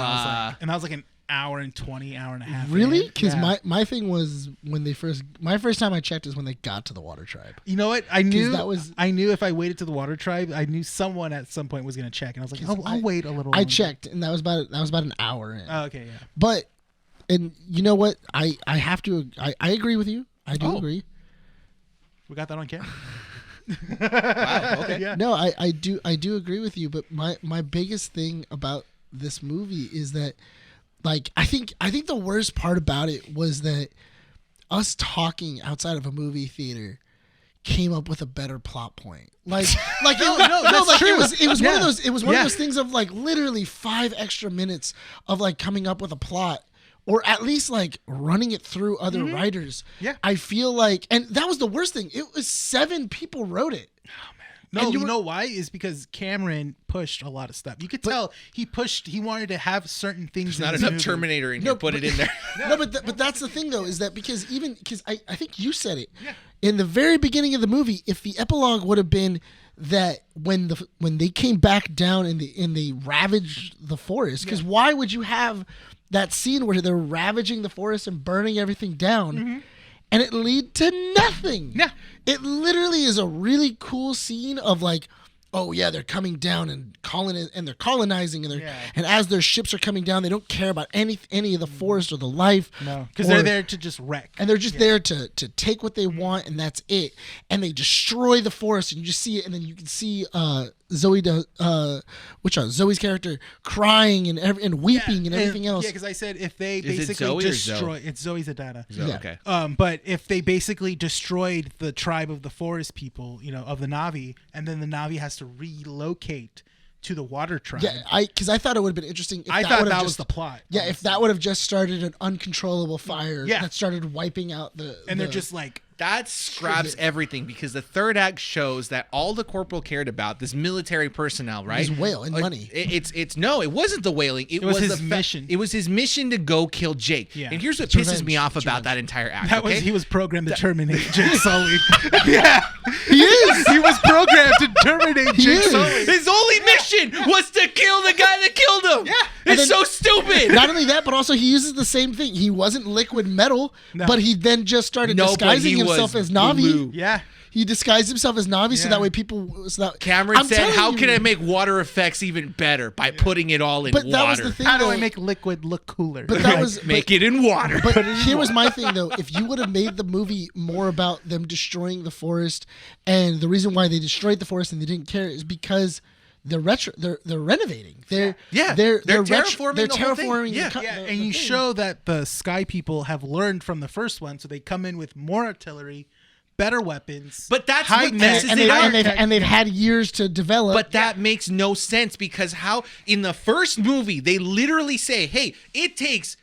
I was like an hour and 20, hour and a half. Really? in. Because Yeah. my thing was when they my first time I checked is when they got to the water tribe. You know what? I knew that I knew if I waited to the water tribe, I knew someone at some point was going to check, and I was like, "Oh, I'll wait a little." I longer. checked, and that was about an hour in. Oh, okay, yeah. But, and you know what? I have to. I agree with you. I do Oh. agree. We got that on camera. Wow, okay. Yeah. No, I do agree with you. But my biggest thing about this movie is that like I think the worst part about it was that us talking outside of a movie theater came up with a better plot point. Like like it was one of those one of those things of like literally 5 extra minutes of like coming up with a plot, or at least like running it through other writers. Yeah. I feel like, and that was the worst thing. It was 7 people wrote it. No, you know why? Is because Cameron pushed a lot of stuff. You could tell he wanted to have certain things. There's not enough Terminator in here. Put it in there. No, but that's the thing though, is that because I think you said it in the very beginning of the movie. If the epilogue would have been that when they came back down and they ravaged the forest, because why would you have that scene where they're ravaging the forest and burning everything down? And it lead to nothing. Yeah. It literally is a really cool scene of like, oh yeah, they're coming down and they're colonizing and as their ships are coming down, they don't care about any of the forest or the life. No, because they're there to just wreck. And they're just there to take what they want, and that's it. And they destroy the forest, and you just see it, and then you can see Zoe's character crying and weeping and everything else. Yeah, because I said if they Is it basically Zoe or destroy, Zoe? it's Zoe Zadana. Yeah. Okay. But if they basically destroyed the tribe of the forest people, of the Na'vi, and then the Na'vi has to relocate to the water tribe. Yeah, because I thought it would have been interesting if I that thought would have that just, was the plot. Yeah, if that would have just started an uncontrollable fire that started wiping out and they're just like, that scraps everything, because the third act shows that all the corporal cared about, this military personnel, right? His whale and money. It wasn't the whaling. It was his mission. It was his mission to go kill Jake. Yeah. And here's what It's pisses revenge. me off It's about revenge. that entire act. he was programmed to terminate Jake Sully. Yeah, He is. he was programmed to terminate Jake is. Sully. His only mission was to kill the guy that killed him. Yeah. It's And so stupid. Not only that, but also he uses the same thing. He wasn't liquid metal, but he then just started No, but disguising he himself was as Na'vi. blue. Yeah. He disguised himself as Na'vi so Yeah. that way people. So that Cameron I'm said, telling how you, can I make water effects even better? By putting it all in But water. that was the thing. How do though. I make liquid look cooler? But that was Make it in water. But here was my thing though. If you would have made the movie more about them destroying the forest, and the reason why they destroyed the forest and they didn't care is because they're renovating. They're terraforming They're the whole thing. terraforming. Yeah. and you show that the Sky People have learned from the first one, so they come in with more artillery, better weapons. But that's high what tech, messes and, it they, up. and they've had years to develop. But that makes no sense, because how in the first movie they literally say, hey, it takes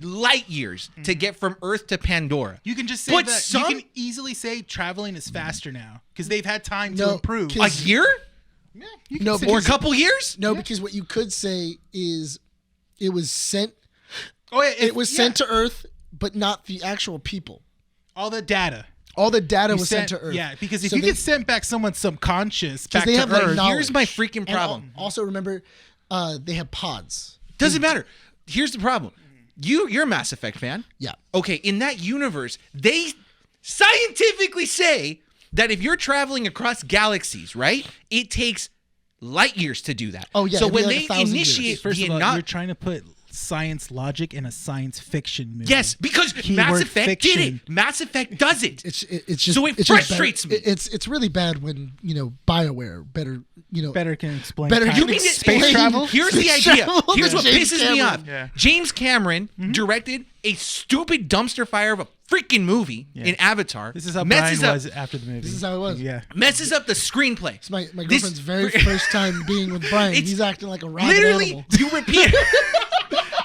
light years to get from Earth to Pandora. You can just say But that. You can easily say traveling is faster now because they've had time to No, improve. 'cause- A year? Yeah, you can No, say- Or a couple years? no, because what you could say is it was sent. Oh, yeah, It was sent to Earth, but not the actual people. all the data. All the data You was sent to Earth. Yeah, because if So you they- get sent back someone subconscious back they to have, like, Earth, knowledge. Here's my freaking And problem. also remember, they have pods. Doesn't matter. Here's the problem. You're a Mass Effect fan. Yeah. Okay, in that universe, they scientifically say that if you're traveling across galaxies, right, it takes light years to do that. Oh, yeah, So it'd be when like they 1,000 initiate years. first the of all, not you're trying to put science logic in a science fiction movie. yes, because Mass Keyword Effect did fiction. it. Mass Effect does it. It's just So it it's just frustrates better. me. It's really bad when BioWare better Better can explain. Better time. you You mean explain space travel? Here's the space idea. travel Here's to what James pisses me Cameron. off. Yeah. James Cameron directed a stupid dumpster fire of a freaking movie in Avatar. This is how messes Brian up, was after the movie. This is how it was. Yeah. messes up the screenplay. It's my This- girlfriend's very first time being with Brian. It's He's acting like a rabid Literally, animal. you repeat.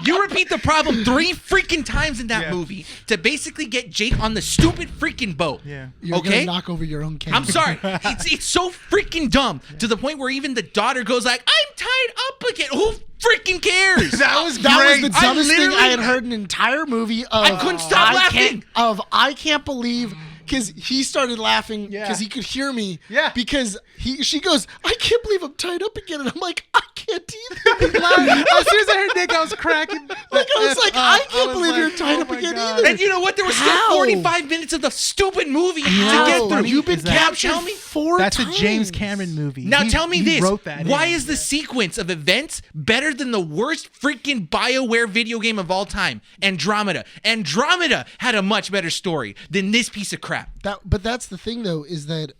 You repeat the problem 3 freaking times in that Yeah. movie to basically get Jake on the stupid freaking boat. Yeah. You're okay? gonna knock over your own cane. I'm sorry. It's so freaking dumb to the point where even the daughter goes like, "I'm tied up again." Who freaking cares? That was That great. was the dumbest thing I literally- had heard in an entire movie. Of, I couldn't stop laughing. I can't believe, because he started laughing Yeah. because he could hear me. Yeah. Because she goes, I can't believe I'm tied up again, and I'm like, I can't either. As soon as I heard Nick, I was cracking. Like, I was like, I can't believe you're tied oh up my again God. either. And you know what? There was still How? 45 minutes of the stupid movie to How? get through. You've been Is that- Now captured tell me. 4 That's times. a James Cameron movie. Now He- tell me he this. Wrote that Why in. is the sequence of events better than the worst freaking BioWare video game of all time, Andromeda? Andromeda had a much better story than this piece of crap. But that's the thing, though, is that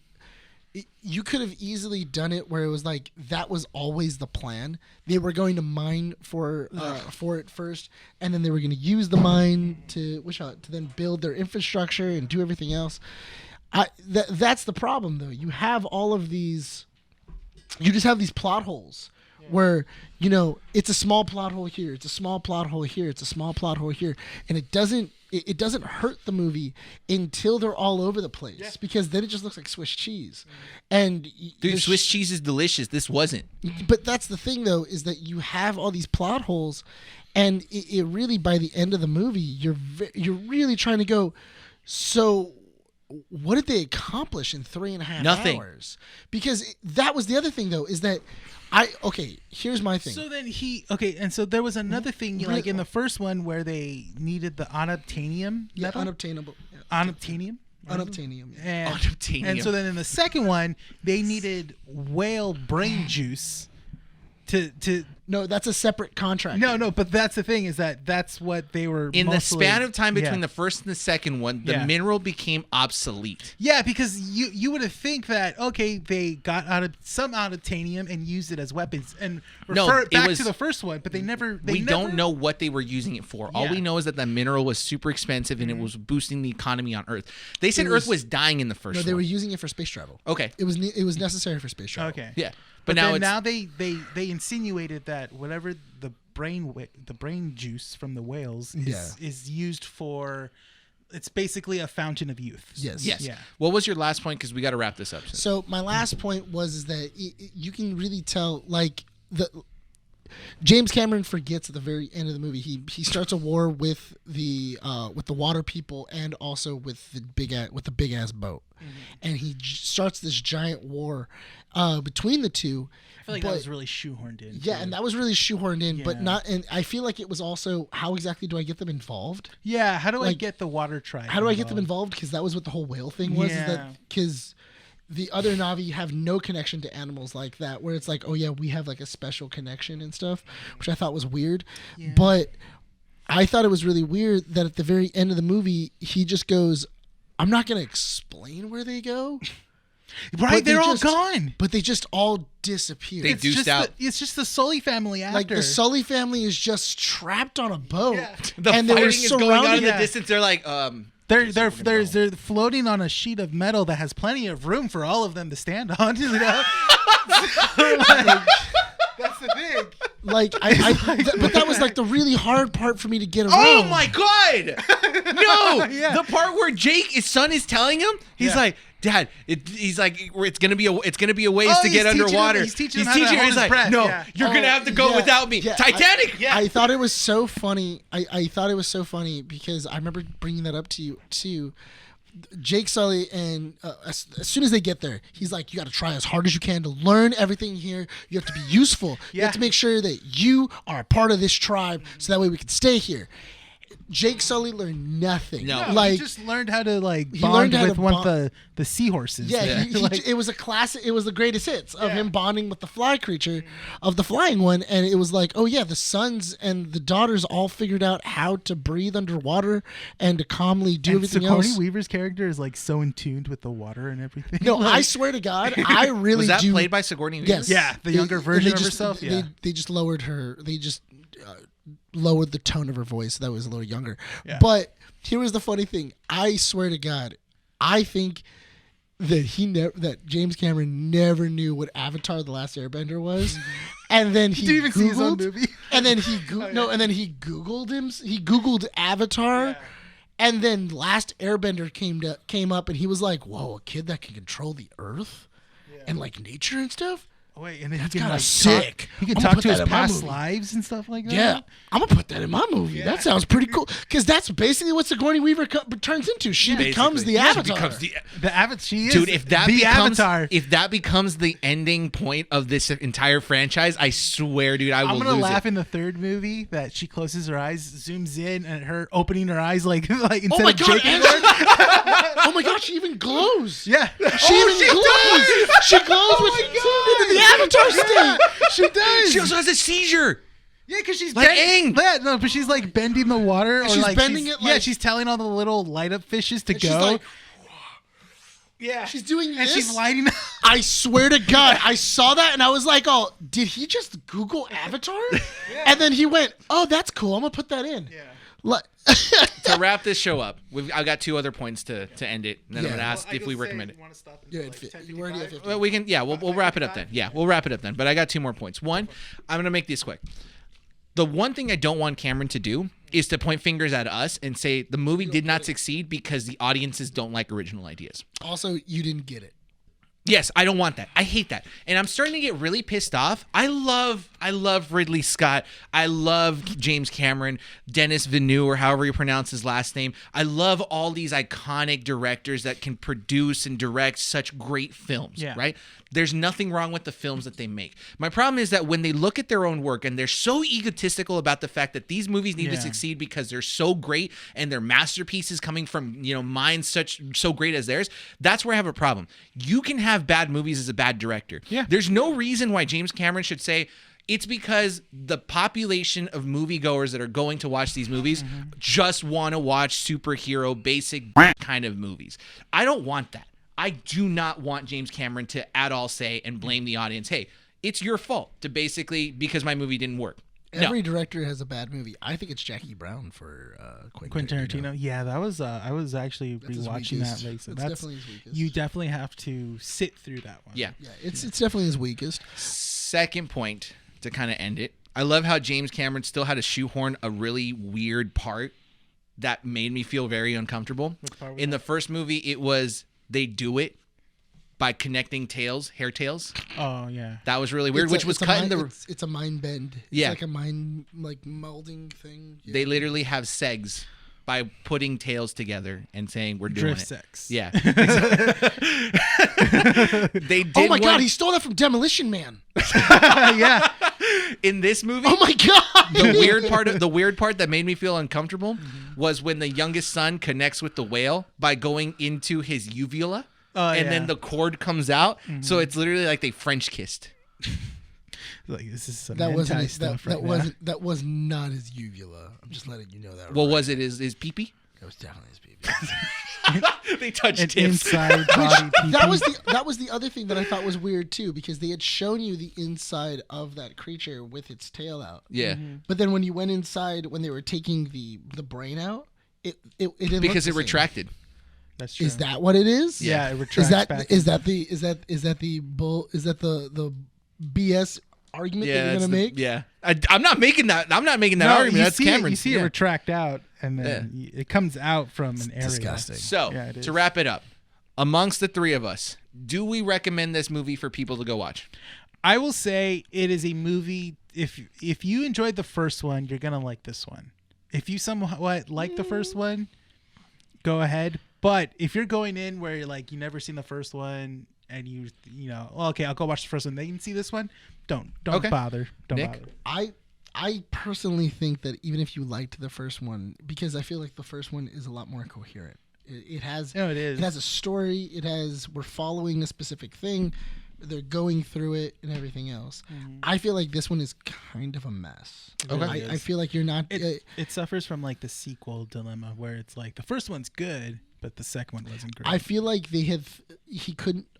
you could have easily done it where it was like that was always the plan. They were going to mine for it first, and then they were going to use the mine to then build their infrastructure and do everything else. That's the problem, though. You have all of these. You just have these plot holes where, it's a small plot hole here, it's a small plot hole here, it's a small plot hole here, and it doesn't hurt the movie until they're all over the place, because then it just looks like Swiss cheese. And dude, Swiss cheese is delicious. This wasn't. But that's the thing, though, is that you have all these plot holes, and it really, by the end of the movie, you're really trying to go, so what did they accomplish in 3.5 Nothing. hours? Because that was the other thing, though, is that here's my thing. So then and so there was another thing, like in the first one where they needed the unobtainium metal? Unobtainable. Yeah. Unobtainium? Unobtainium. Yeah. And so then in the second one, they needed whale brain juice to No, that's a separate contract. No, but that's the thing, is that's what they were In the span of time between yeah. the first and the second one, the Yeah. mineral became obsolete. Yeah, because you would have think that, okay, they got some unobtainium and used it as weapons and refer it back to the first one, but they never. We don't know what they were using it for. All Yeah. we know is that the mineral was super expensive and it was boosting the economy on Earth. They said Earth was dying in the first No, one. they were using it for space travel. Okay. It was necessary for space travel. Okay. Yeah. But now now, it's they insinuated that whatever the brain juice from the whales is used for, it's basically a fountain of youth. Yes. Yes. Yeah. What was your last point? Because we got to wrap this up soon. So my last point was that you can really tell, like, James Cameron forgets at the very end of the movie. He starts a war with the water people and also with the big ass boat, and he starts this giant war between the two. I feel like that was really shoehorned in. Yeah, too. and that was really shoehorned in, but Yeah. not. And I feel like it was also, how exactly do I get them involved? Yeah, how do I Like, get the water tribe? How do I get them involved? Because that was what the whole whale thing was. Yeah. Because the other Na'vi have no connection to animals like that, where it's like, oh yeah, we have like a special connection and stuff, which I thought was weird. Yeah. But I thought it was really weird that at the very end of the movie, he just goes, I'm not going to explain where they go. Right, But they're all just- gone. But they just all disappear. They It's deuced just out. it's just the Sully family after. Like the Sully family is just trapped on a boat. Yeah. The and they were fighting is going on in surrounded. the Yeah. distance. They're like, They're floating on a sheet of metal that has plenty of room for all of them to stand on. You know? That's the thing. Like but that was like the really hard part for me to get around. oh my God. No. Yeah. The part where Jake, his son, is telling him, he's Yeah. like, Dad, he's like, it's gonna be a ways Oh, to get he's teaching him- underwater. he's teaching him how to hold He's his like, breath, no, yeah. you're gonna have to go yeah, without me. yeah, Titanic. I thought it was so funny. I thought it was so funny because I remember bringing that up to you too. Jake Sully, and as soon as they get there, he's like, you got to try as hard as you can to learn everything here. You have to be useful. You have to make sure that you are a part of this tribe so that way we can stay here. Jake Sully learned nothing. No. No, like he just learned how to he bond learned how with to one bond- of the seahorses. yeah, Like- it was a classic. It was the greatest hits of him bonding with the fly creature of the flying one, and it was like, oh yeah, the sons and the daughters all figured out how to breathe underwater and to calmly do and everything Sigourney else. Weaver's character is like so in tune with the water and everything. No, Like- I swear to God, I really Was that do. played by Sigourney Weaver? Yes. Yeah, the younger and version they of just- herself. Yeah. They just lowered her. They just lowered the tone of her voice. So that was a little younger. Yeah. But here was the funny thing. I swear to God, I think that James Cameron never knew what Avatar: The Last Airbender was, and then he Did you even see his own Googled, movie? and then he and then he Googled him. He Googled Avatar. And then Last Airbender came up, and he was like, "Whoa, a kid that can control the earth and like nature and stuff." Oh, wait, and then he That's can kinda like sick. Talk, he can I'm gonna talk put to his that in my past movie. lives and stuff like that. Yeah, I'm gonna put that in my movie. That sounds pretty cool. Because that's basically what Sigourney Weaver turns into. She becomes the Basically. She Avatar. becomes the- The Avatar. She is Dude, if that the becomes Avatar. if that becomes the ending point of this entire franchise, I swear, dude, I will I'm gonna lose laugh it. in the third movie that she closes her eyes, zooms in, and her opening her eyes like instead Oh my of god! Jake. And oh my god! She even glows. Yeah, She even glows. She glows with the Avatar state. she does. She also has a seizure. Yeah, because she's Like Aang. Yeah, no, but she's like bending the water, or she's like bending it yeah, like- she's telling all the little light up fishes to And she's go. like, Yeah. She's doing And this. she's lighting up. I swear to God, I saw that and I was like, oh, did he just Google Avatar? And then he went, oh, that's cool. I'm going to put that in. Yeah. Like, To wrap this show up, I got 2 other points to end it, and then I'm Yeah. going to ask if we recommend it. you already at 50. Well, we can. Yeah, we'll wrap it up then. Yeah, we'll wrap it up then. But I got 2 more points. One, I'm going to make these quick. The one thing I don't want Cameron to do is to point fingers at us and say the movie did not succeed because the audiences don't like original ideas. Also, you didn't get it. Yes, I don't want that. I hate that. And I'm starting to get really pissed off. I love Ridley Scott. I love James Cameron, Dennis Villeneuve, or however you pronounce his last name. I love all these iconic directors that can produce and direct such great films, right? There's nothing wrong with the films that they make. My problem is that when they look at their own work and they're so egotistical about the fact that these movies need to succeed because they're so great and they're masterpieces coming from, minds so great as theirs, that's where I have a problem. You can have bad movies as a bad director. Yeah. There's no reason why James Cameron should say it's because the population of moviegoers that are going to watch these movies just want to watch superhero basic kind of movies. I don't want that. I do not want James Cameron to at all say and blame the audience, hey, it's your fault to basically because my movie didn't work. Every director has a bad movie. I think it's Jackie Brown for Quentin Tarantino. Yeah, that was I was actually That's his rewatching weakest. that recently. That's definitely his weakest. You definitely have to sit through that one. Yeah. Yeah, it's definitely his weakest. Second point to kind of end it. I love how James Cameron still had to shoehorn a really weird part that made me feel very uncomfortable. In the first movie, it was they do it by connecting hair tails. Oh yeah. That was really weird, which was cut in the... It's a mind bend. Yeah. It's like a mind, melding thing. Yeah. They literally have segs by putting tails together and saying we're doing Drift it. sex. Yeah. They did. Oh my God, he stole that from Demolition Man. Yeah. In this movie, Oh my God. the weird part that made me feel uncomfortable was when the youngest son connects with the whale by going into his uvula, and then the cord comes out. So it's literally like they French kissed. Like this is some That wasn't hentai his, stuff that right now. wasn't that was not his uvula. I'm just letting you know that. What right. was it? His pee-pee? It was definitely his baby. They touched An tips. inside body. That was the other thing that I thought was weird too, because they had shown you the inside of that creature with its tail out. Yeah. But then when you went inside, when they were taking the brain out, it didn't Because look it the same. retracted. That's true. Is that what it is? Yeah, it Is retracts that back. is that the BS argument that you're gonna make? Yeah. I'm not making that. I'm not making that No, argument. you That's see Cameron. It, you see it retract out, and then it comes out from an area. disgusting. So, Yeah, it to is. wrap it up, amongst the three of us, do we recommend this movie for people to go watch? I will say it is a movie. If you enjoyed the first one, you're gonna like this one. If you somewhat like the first one, go ahead. But if you're going in where you're like you never seen the first one and you know, well, okay, I'll go watch the first one. Then you can see this one. Don't Okay. bother. Don't Nick? bother. I personally think that even if you liked the first one, because I feel like the first one is a lot more coherent. It has No, it is. It has a story. We're following a specific thing. They're going through it and everything else. I feel like this one is kind of a mess. Okay. I feel like you're not. It suffers from like the sequel dilemma where it's like the first one's good, but the second one wasn't great. I feel like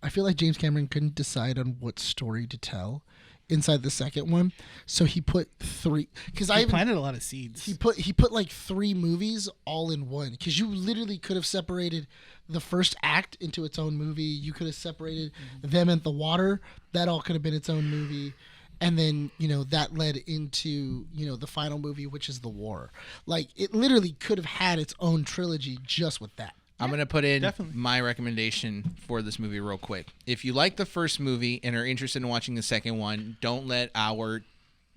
I feel like James Cameron couldn't decide on what story to tell inside the second one, so he put three. Because he planted a lot of seeds. He put like 3 movies all in one. Because you literally could have separated the first act into its own movie. You could have separated them and the water. That all could have been its own movie. And then, that led into, the final movie, which is the war. Like, it literally could have had its own trilogy just with that. I'm going to put in definitely. my recommendation for this movie real quick. If you like the first movie and are interested in watching the second one, don't let our,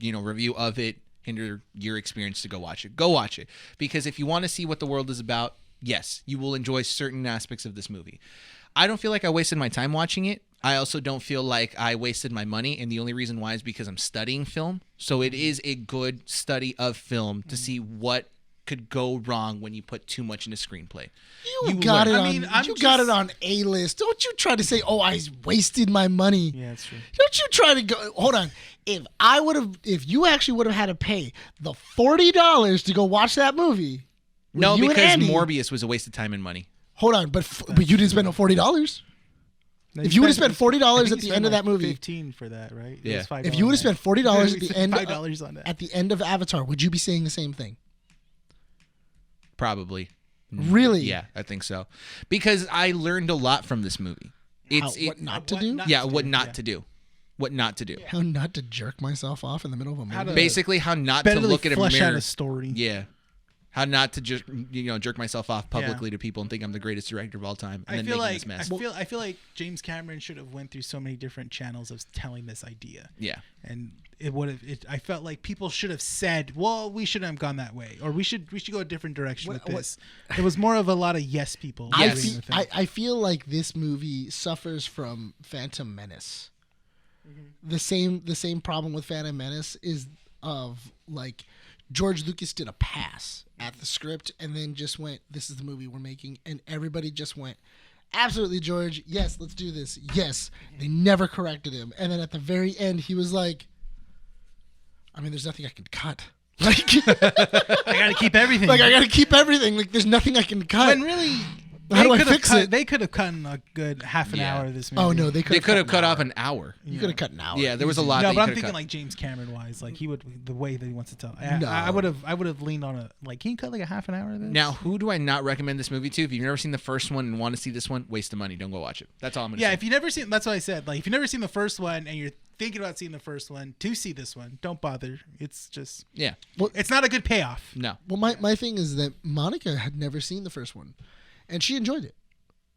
review of it hinder your experience to go watch it. Go watch it. Because if you want to see what the world is about, yes, you will enjoy certain aspects of this movie. I don't feel like I wasted my time watching it. I also don't feel like I wasted my money, and the only reason why is because I'm studying film. So it is a good study of film to see what could go wrong when you put too much in a screwplay. You got learn. it got it on A-list. Don't you try to say, "Oh, I wasted my money." Yeah, that's true. Don't you try to go. Hold on. If you actually would have had to pay the $40 to go watch that movie. No, you and because Andy- Morbius was a waste of time and money. Hold on, but you didn't spend no $40. If you would have spent $40 at the end of that movie, 15 for that, right? Yeah. It was $5 if you would have spent $40 at the end $5 on that. at the end of Avatar, would you be saying the same thing? Probably. Really? Yeah, I think so. Because I learned a lot from this movie. What not to do? What not to do. What not to do. How not to jerk myself off in the middle of a movie. Basically, how not Better to look at a flesh mirror. out a story. Yeah. How not to just jerk myself off publicly to people and think I'm the greatest director of all time and then making this mess. I feel like James Cameron should have went through so many different channels of telling this idea. Yeah. And it would have. I felt like people should have said, "Well, we shouldn't have gone that way," or "We should go a different direction with this." It was more of a lot of yes people. Yes. I feel like this movie suffers from Phantom Menace. Mm-hmm. The same problem with Phantom Menace is of like George Lucas did a pass at the script and then just went, "This is the movie we're making," and everybody just went, "Absolutely, George. Yes, let's do this. Yes." They never corrected him, and then at the very end, he was like, "I mean, there's nothing I can cut. Like, I got to keep everything. I got to keep everything. Like, there's nothing I can cut." When really, how do I fix it? They could have cut a good half an hour of this movie. Oh no, they could have cut off an hour. You could have cut an hour. Yeah, there was a lot. No, that but I'm you could've thinking cut. like James Cameron wise, like he would the way that he wants to tell. No. I would have leaned on can you cut like a half an hour of this? Now, who do I not recommend this movie to? If you've never seen the first one and want to see this one, waste the money. Don't go watch it. That's all I'm gonna say. Yeah, if you never seen, that's what I said. Like if you've never seen the first one and you're thinking about seeing the first one, to see this one, don't bother. It's just it's not a good payoff. No. Well, my thing is that Monica had never seen the first one, and she enjoyed it.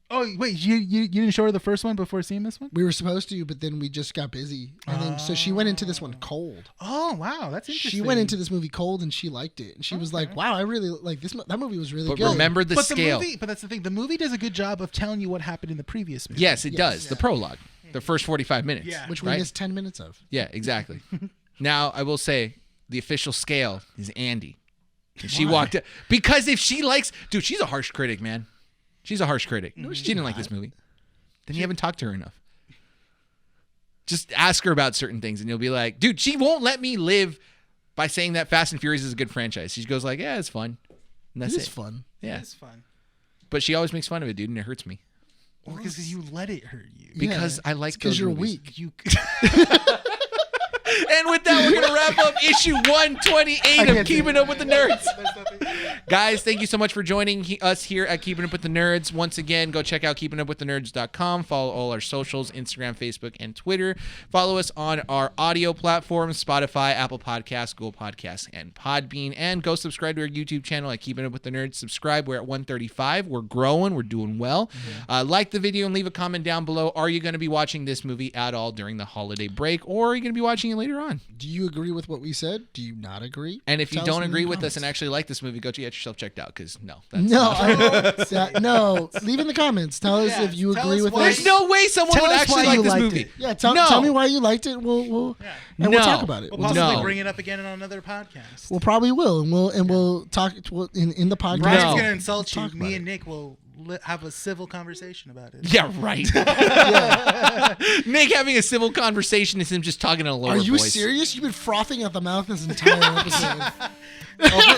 Oh wait, you didn't show her the first one before seeing this one? We were supposed to, but then we just got busy, and then so she went into this one cold. Oh wow, that's interesting. She went into this movie cold, and she liked it, and she was like, "Wow, I really like this. That movie was really But good." remember the scale. But that's the thing. The movie does a good job of telling you what happened in the previous movie. Yes, it does. The prologue, the first 45 minutes. Yeah. which we right? missed 10 minutes of. Yeah, exactly. Now, I will say the official scale is Andy. And she walked up. Because if she likes... Dude, she's a harsh critic, man. She's a harsh critic. She didn't like this movie. Then you haven't talked to her enough. Just ask her about certain things, and you'll be like, dude, she won't let me live by saying that Fast and Furious is a good franchise. She goes like, yeah, it's fun. And that's It it. is fun. Yeah. It's fun. But she always makes fun of it, dude, and it hurts me. Well, because you let it hurt you. Because I like because those you're movies. weak. You. And with that, we're going to wrap up issue 128 of Keeping Up with the Nerds. Guys, thank you so much for joining us here at Keeping Up with the Nerds. Once again, go check out keepingupwiththenerds.com. Follow all our socials, Instagram, Facebook, and Twitter. Follow us on our audio platforms, Spotify, Apple Podcasts, Google Podcasts, and Podbean. And go subscribe to our YouTube channel at Keeping Up with the Nerds. Subscribe. We're at 135. We're growing. We're doing well. Like the video and leave a comment down below. Are you going to be watching this movie at all during the holiday break, or are you going to be watching it later on? Do you agree with what we said? Do you not agree? And if you Tell us don't in the agree with us comments. and actually like this movie, go get yourself checked out, because that's No, leave in the comments. Tell us if you tell agree us with why- us. There's no way someone Tell would us actually why like you this liked movie. it. Yeah, tell me why you liked it. We'll talk about it. We'll We'll possibly No. bring it up again on another podcast. We'll probably will, and we'll talk in the podcast. Brian's No. gonna insult you. Talk about Me it. and Nick will have a civil conversation about it. Yeah, right. Nick having a civil conversation is him just talking in a lower Are you voice. serious? You've been frothing at the mouth this entire episode.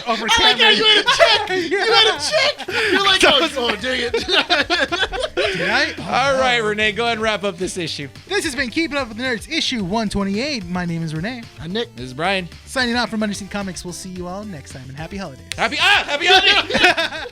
Over camera. You had a check. You had a check. You're like, oh, dang it. All right, Renee, go ahead and wrap up this issue. This has been Keeping Up with the Nerds, issue 128. My name is Renee. I'm Nick. This is Brian. Signing off from Underseen Comics. We'll see you all next time, and happy holidays. Happy holidays!